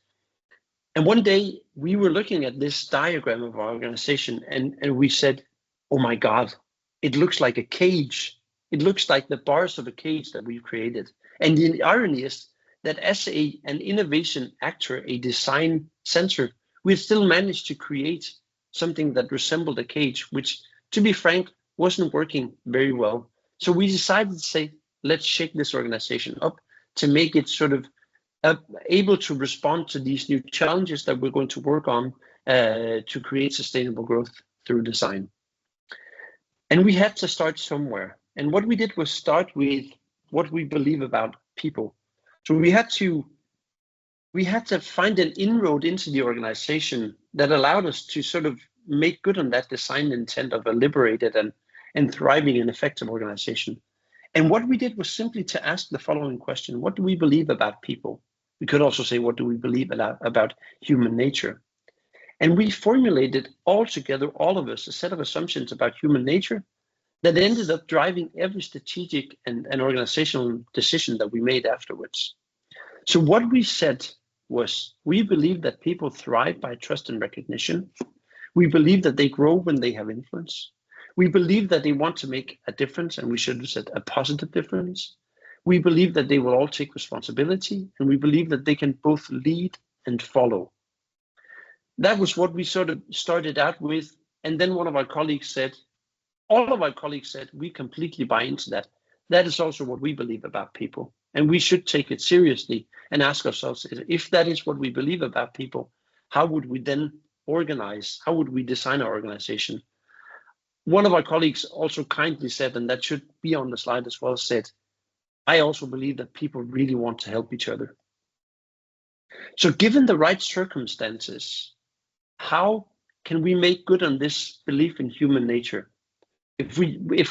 [SPEAKER 1] And one day we were looking at this diagram of our organization, and we said, oh my God, it looks like a cage. It looks like the bars of a cage that we've created. And the irony is that as an innovation actor, a design center, we still managed to create something that resembled a cage, which, to be frank, wasn't working very well. So we decided to say, let's shake this organization up to make it sort of able to respond to these new challenges that we're going to work on to create sustainable growth through design. And we had to start somewhere. And what we did was start with what we believe about people. So we had to find an inroad into the organization that allowed us to sort of make good on that design intent of a liberated and thriving and effective organization. And what we did was simply to ask the following question: what do we believe about people? We could also say, what do we believe about human nature? And we formulated all together, all of us, a set of assumptions about human nature that ended up driving every strategic and organizational decision that we made afterwards. So what we said was, we believe that people thrive by trust and recognition. We believe that they grow when they have influence. We believe that they want to make a difference, and we should have said a positive difference. We believe that they will all take responsibility, and we believe that they can both lead and follow. That was what we sort of started out with. And then all of our colleagues said, we completely buy into that. That is also what we believe about people. And we should take it seriously and ask ourselves, if that is what we believe about people, how would we then organize? How would we design our organization? One of our colleagues also kindly said, and that should be on the slide as well, said, I also believe that people really want to help each other. So given the right circumstances, how can we make good on this belief in human nature? If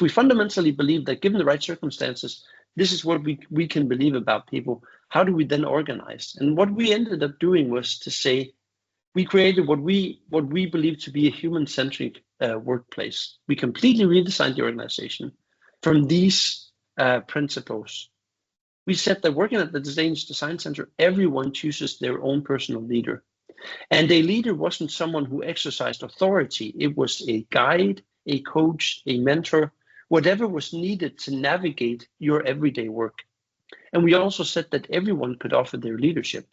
[SPEAKER 1] we fundamentally believe that given the right circumstances, this is what we can believe about people, how do we then organize? And what we ended up doing was to say, we created what we believe to be a human-centric workplace. We completely redesigned the organization from these principles. We said that working at the Danish Design Center, everyone chooses their own personal leader. And a leader wasn't someone who exercised authority. It was a guide, a coach, a mentor, whatever was needed to navigate your everyday work. And we also said that everyone could offer their leadership.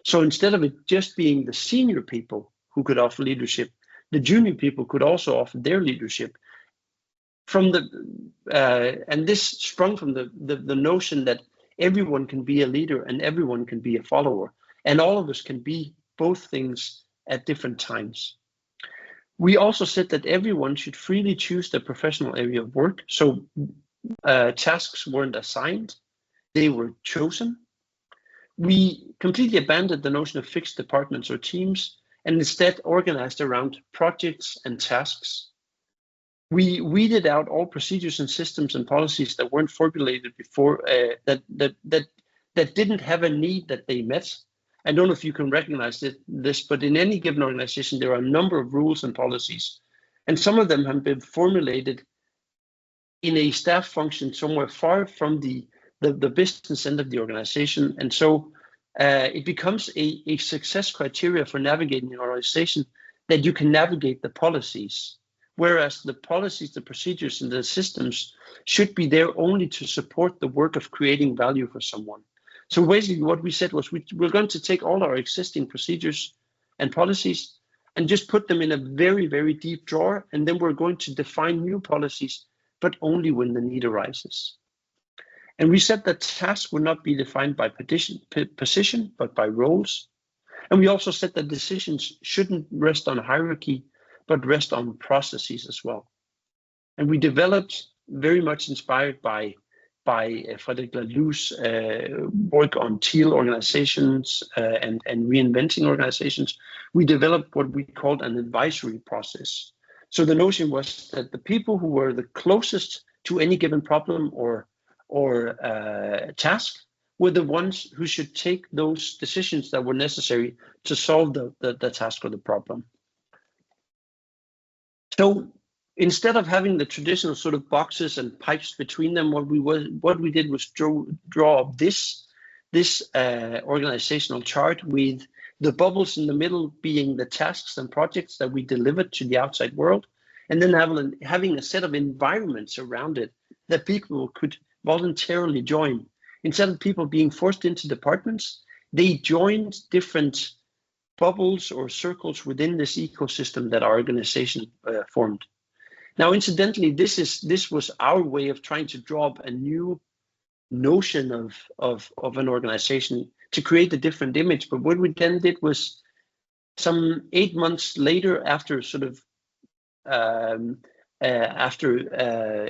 [SPEAKER 1] So instead of it just being the senior people who could offer leadership, the junior people could also offer their leadership. And this sprung from the notion that everyone can be a leader and everyone can be a follower, and all of us can be both things at different times. We also said that everyone should freely choose their professional area of work. So tasks weren't assigned, they were chosen. We completely abandoned the notion of fixed departments or teams and instead organized around projects and tasks. We weeded out all procedures and systems and policies that weren't formulated before, that didn't have a need that they met. I don't know if you can recognize this, but in any given organization, there are a number of rules and policies, and some of them have been formulated in a staff function somewhere far from the business end of the organization. And so it becomes a success criteria for navigating an organization that you can navigate the policies, whereas the policies, the procedures, and the systems should be there only to support the work of creating value for someone. So basically what we said was we're going to take all our existing procedures and policies and just put them in a very, very deep drawer, and then we're going to define new policies, but only when the need arises. And we said that tasks would not be defined by position, but by roles. And we also said that decisions shouldn't rest on hierarchy, but rest on processes as well. And we developed, very much inspired by Frederic Laloux's work on teal organizations and reinventing organizations, we developed what we called an advisory process. So the notion was that the people who were the closest to any given problem or task were the ones who should take those decisions that were necessary to solve the task or the problem. So instead of having the traditional sort of boxes and pipes between them, what we did was draw up this organizational chart with the bubbles in the middle being the tasks and projects that we delivered to the outside world, and then having a set of environments around it that people could voluntarily join. Instead of people being forced into departments, they joined different bubbles or circles within this ecosystem that our organization formed. Now, incidentally, this was our way of trying to draw up a new notion of an organization to create a different image. But what we then did was, some 8 months later, after sort of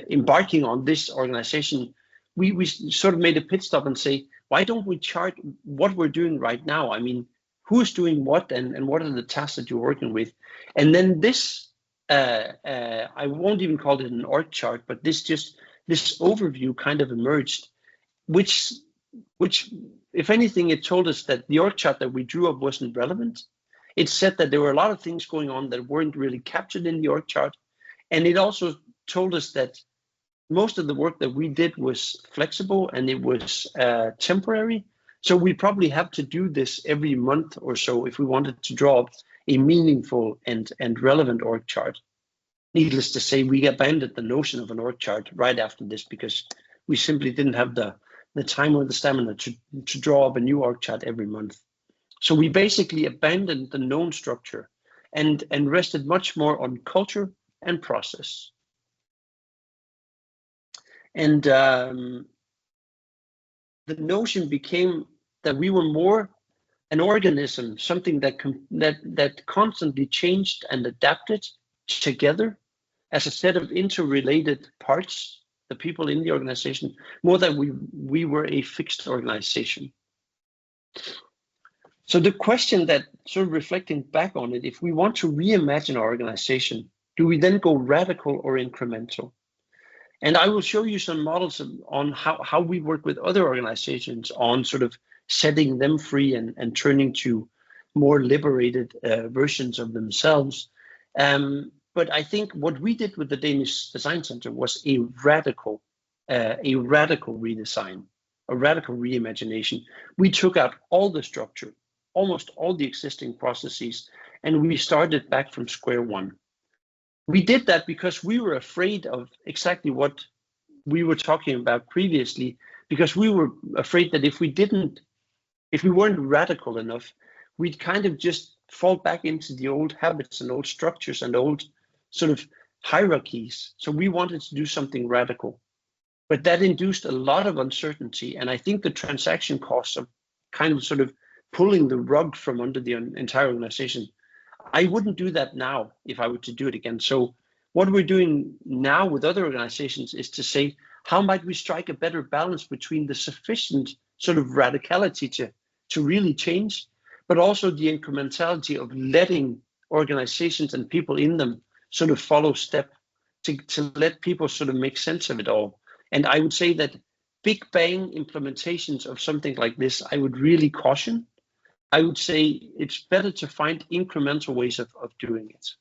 [SPEAKER 1] embarking on this organization, we sort of made a pit stop and say, why don't we chart what we're doing right now? I mean, who's doing what, and what are the tasks that you're working with? And then this, I won't even call it an org chart, but this overview kind of emerged, which if anything, it told us that the org chart that we drew up wasn't relevant. It said that there were a lot of things going on that weren't really captured in the org chart. And it also told us that most of the work that we did was flexible and it was temporary. So we probably have to do this every month or so if we wanted to draw up a meaningful and relevant org chart. Needless to say, we abandoned the notion of an org chart right after this because we simply didn't have the time or the stamina to draw up a new org chart every month. So we basically abandoned the known structure and rested much more on culture and process. And the notion became that we were more an organism, something that constantly changed and adapted together as a set of interrelated parts, the people in the organization, more than we were a fixed organization. So the question that, sort of reflecting back on it, if we want to reimagine our organization, do we then go radical or incremental? And I will show you some models on how we work with other organizations on sort of setting them free and turning to more liberated versions of themselves. But I think what we did with the Danish Design Center was a radical redesign, a radical reimagination. We took out all the structure, almost all the existing processes, and we started back from square one. We did that because we were afraid of exactly what we were talking about previously, because we were afraid that if we weren't radical enough, we'd kind of just fall back into the old habits and old structures and old sort of hierarchies. So we wanted to do something radical, but that induced a lot of uncertainty. And I think the transaction costs of kind of sort of pulling the rug from under the entire organization. I wouldn't do that now if I were to do it again. So what we're doing now with other organizations is to say, how might we strike a better balance between the sufficient sort of radicality to really change, but also the incrementality of letting organizations and people in them sort of follow step to let people sort of make sense of it all. And I would say that big bang implementations of something like this, I would really caution. I would say it's better to find incremental ways of doing it.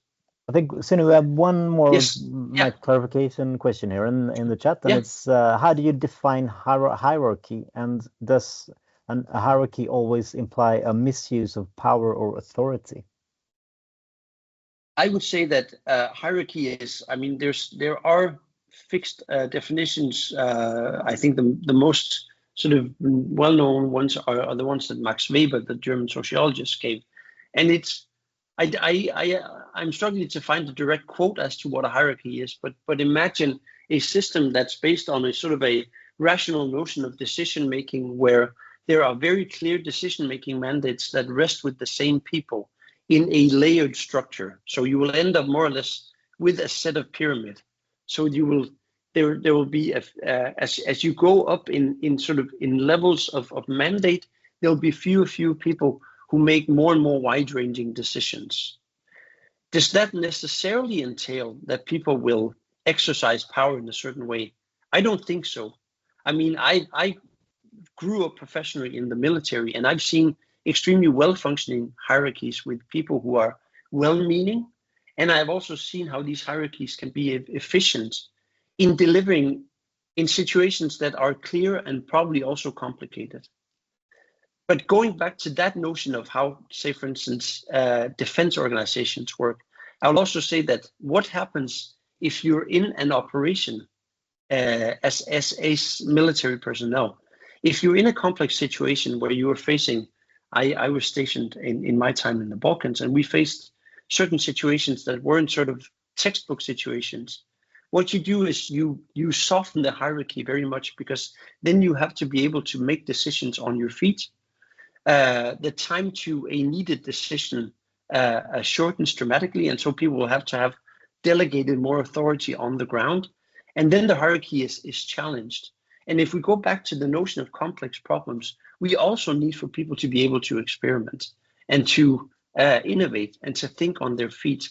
[SPEAKER 2] I think, Sune, we have one more clarification question here in the chat, and it's how do you define hierarchy, and does a hierarchy always imply a misuse of power or authority?
[SPEAKER 1] I would say that hierarchy is, I mean, there are fixed definitions. I think the most sort of well-known ones are the ones that Max Weber, the German sociologist, gave, and it's I'm struggling to find a direct quote as to what a hierarchy is, but imagine a system that's based on a sort of a rational notion of decision making, where there are very clear decision making mandates that rest with the same people in a layered structure. So you will end up more or less with a set of pyramid. So you will there will be as you go up in sort of in levels of mandate, there'll be few people who make more and more wide-ranging decisions. Does that necessarily entail that people will exercise power in a certain way? I don't think so. I mean, I grew up professionally in the military, and I've seen extremely well-functioning hierarchies with people who are well-meaning, and I've also seen how these hierarchies can be efficient in delivering in situations that are clear and probably also complicated. But going back to that notion of how, say, for instance, defense organizations work, I will also say that what happens if you're in an operation as military personnel, if you're in a complex situation where you are facing, I was stationed in my time in the Balkans, and we faced certain situations that weren't sort of textbook situations. What you do is you soften the hierarchy very much, because then you have to be able to make decisions on your feet. The time to a needed decision shortens dramatically, and so people will have to have delegated more authority on the ground, and then the hierarchy is challenged. And if we go back to the notion of complex problems, we also need for people to be able to experiment and to innovate and to think on their feet.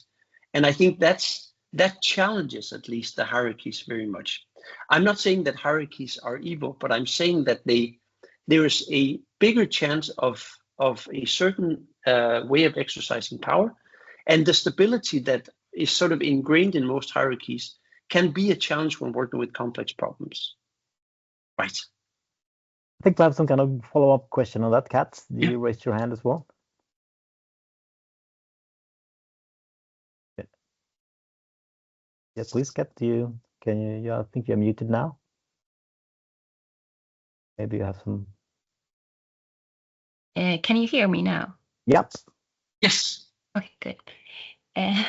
[SPEAKER 1] And I think that challenges at least the hierarchies very much. I'm not saying that hierarchies are evil, but I'm saying that there is a bigger chance of a certain way of exercising power, and the stability that is sort of ingrained in most hierarchies can be a challenge when working with complex problems. Right.
[SPEAKER 2] I think we have some kind of follow-up question on that, Kat. Did you raise your hand as well? Yes, please, Kat. I think you're muted now. Maybe you have some.
[SPEAKER 6] Can you hear me now?
[SPEAKER 2] Yep.
[SPEAKER 1] Yes.
[SPEAKER 6] Okay, good.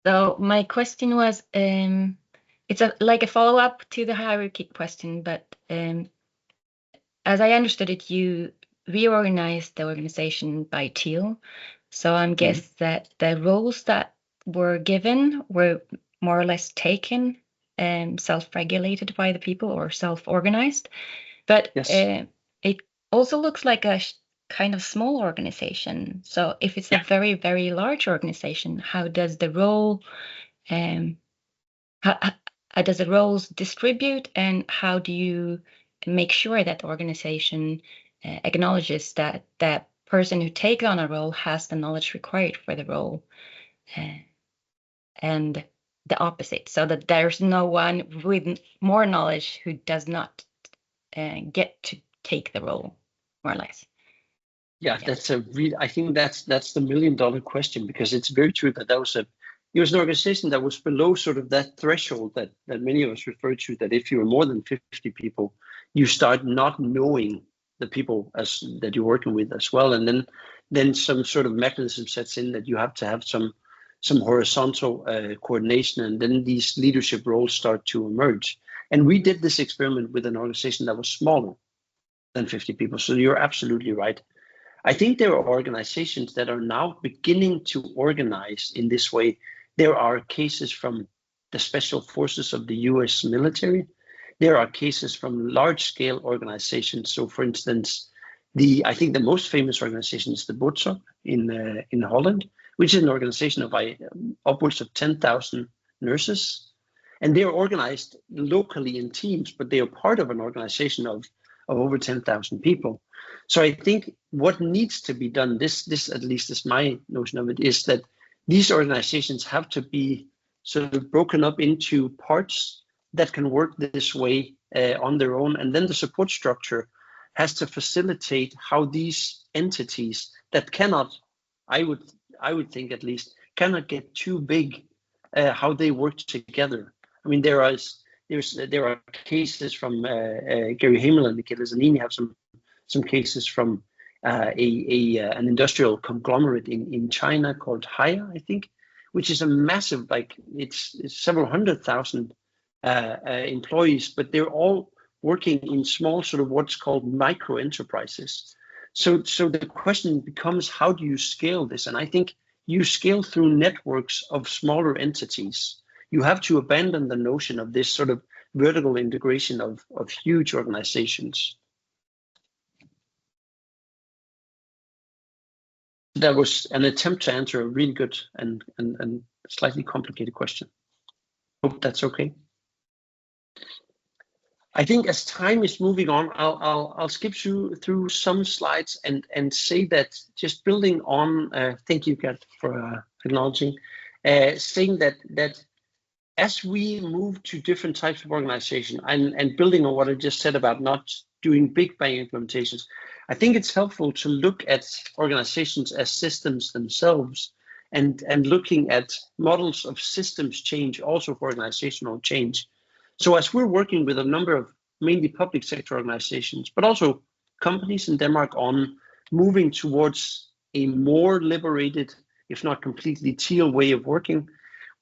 [SPEAKER 6] So my question was, it's like a follow-up to the hierarchy question, but as I understood it, you reorganized the organization by teal. So I'm guess that the roles that were given were more or less taken and self-regulated by the people or self-organized. But
[SPEAKER 1] yes.
[SPEAKER 6] It also looks like a kind of small organization. So if it's a very, very large organization, how does the role how does the roles distribute, and how do you make sure that the organization acknowledges that that person who takes on a role has the knowledge required for the role, and the opposite, so that there's no one with more knowledge who does not get to take the role, more or less?
[SPEAKER 1] Yeah, that's I think that's the $1 million question, because it's very true that it was an organization that was below sort of that threshold that many of us refer to, that if you are more than 50 people, you start not knowing the people that you're working with as well. And then some sort of mechanism sets in that you have to have some horizontal coordination, and then these leadership roles start to emerge. And we did this experiment with an organization that was smaller than 50 people. So you're absolutely right. I think there are organizations that are now beginning to organize in this way. There are cases from the special forces of the US military. There are cases from large-scale organizations. So, for instance, I think the most famous organization is the Botsop in Holland, which is an organization of upwards of 10,000 nurses, and they are organized locally in teams, but they are part of an organization of over 10,000 people. So I think what needs to be done, this at least is my notion of it, is that these organizations have to be sort of broken up into parts that can work this way on their own, and then the support structure has to facilitate how these entities that cannot, I would think at least, cannot get too big, how they work together. I mean, there are cases from Gary Hamel and Michele Zanini have some cases from an industrial conglomerate in China called Haier, I think, which is a massive, like it's several 100,000 employees, but they're all working in small sort of what's called micro enterprises. So the question becomes, how do you scale this? And I think you scale through networks of smaller entities. You have to abandon the notion of this sort of vertical integration of huge organizations. That was an attempt to answer a really good and slightly complicated question. Hope that's okay. I think as time is moving on, I'll skip through some slides and say that, just building on, thank you, Kat, for acknowledging, saying that as we move to different types of organization and building on what I just said about not doing big bang implementations, I think it's helpful to look at organizations as systems themselves and looking at models of systems change also for organizational change. So as we're working with a number of mainly public sector organizations, but also companies in Denmark on moving towards a more liberated, if not completely teal way of working,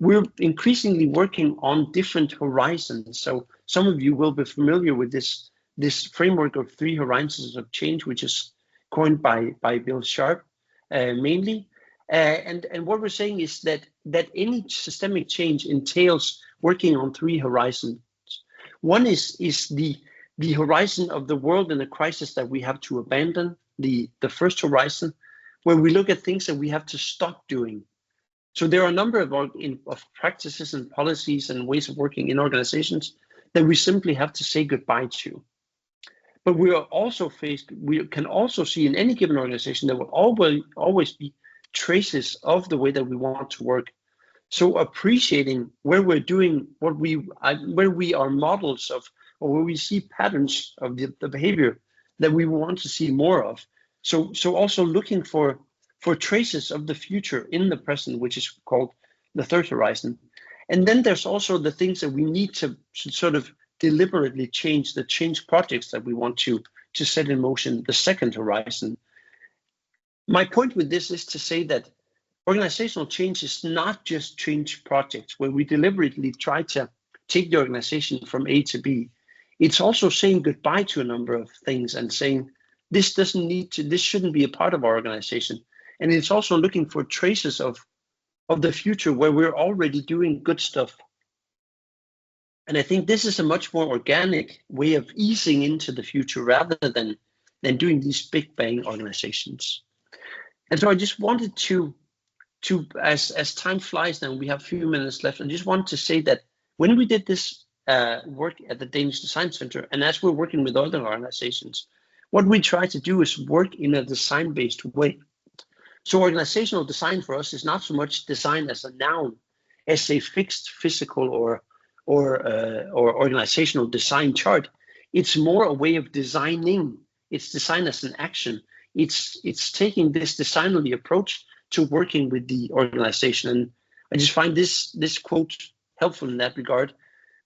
[SPEAKER 1] we're increasingly working on different horizons. So some of you will be familiar with this framework of 3 horizons of change, which is coined by Bill Sharp mainly. And what we're saying is that any systemic change entails working on 3 horizons. One is the horizon of the world in a crisis that we have to abandon, the first horizon, where we look at things that we have to stop doing. So there are a number of practices and policies and ways of working in organizations that we simply have to say goodbye to. But we can also see in any given organization there will always be traces of the way that we want to work. So appreciating where we're doing where we are models of, or where we see patterns of the behavior that we want to see more of. So also looking for traces of the future in the present, which is called the third horizon. And then there's also the things that we need to sort of deliberately change, the change projects that we want to set in motion, the second horizon. My point with this is to say that organizational change is not just change projects where we deliberately try to take the organization from A to B. It's also saying goodbye to a number of things and saying this shouldn't be a part of our organization. And it's also looking for traces of the future where we're already doing good stuff. And I think this is a much more organic way of easing into the future rather than doing these big bang organizations. And so I just wanted to as time flies now, we have a few minutes left, I just want to say that when we did this work at the Danish Design Center, and as we're working with other organizations, what we try to do is work in a design-based way. So organizational design for us is not so much design as a noun, as a fixed physical or organizational design chart. It's more a way of designing. It's design as an action. It's taking this designerly approach to working with the organization. And I just find this quote helpful in that regard.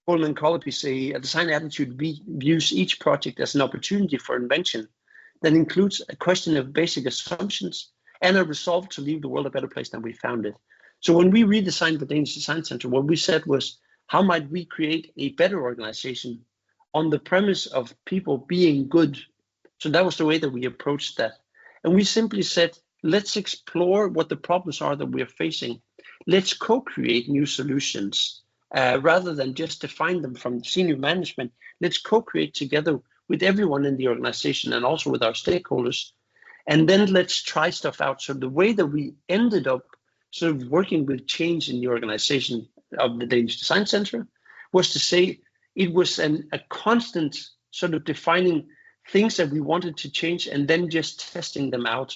[SPEAKER 1] Coleman and Colopy say a design attitude views each project as an opportunity for invention that includes a question of basic assumptions and a resolve to leave the world a better place than we found it. So when we redesigned the Danish Design Center, what we said was, how might we create a better organization on the premise of people being good? So that was the way that we approached that. And we simply said, let's explore what the problems are that we're facing. Let's co-create new solutions rather than just define them from senior management. Let's co-create together with everyone in the organization and also with our stakeholders. And then let's try stuff out. So the way that we ended up sort of working with change in the organization of the Danish Design Center, was to say it was a constant sort of defining things that we wanted to change and then just testing them out.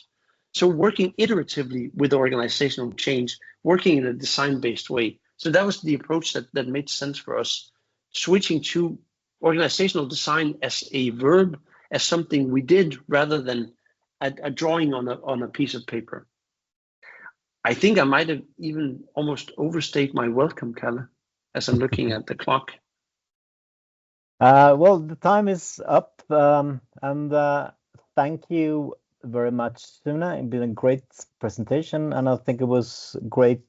[SPEAKER 1] So working iteratively with organizational change, working in a design-based way. So that was the approach that made sense for us, switching to organizational design as a verb, as something we did rather than a drawing on a piece of paper. I think I might have even almost overstayed my welcome, Kalle, as I'm looking at the clock.
[SPEAKER 2] Well, the time is up, and thank you very much, Sune. It's been a great presentation, and I think it was great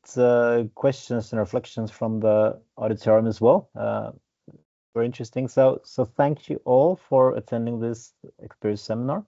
[SPEAKER 2] questions and reflections from the auditorium as well. Very interesting. So thank you all for attending this Experio seminar.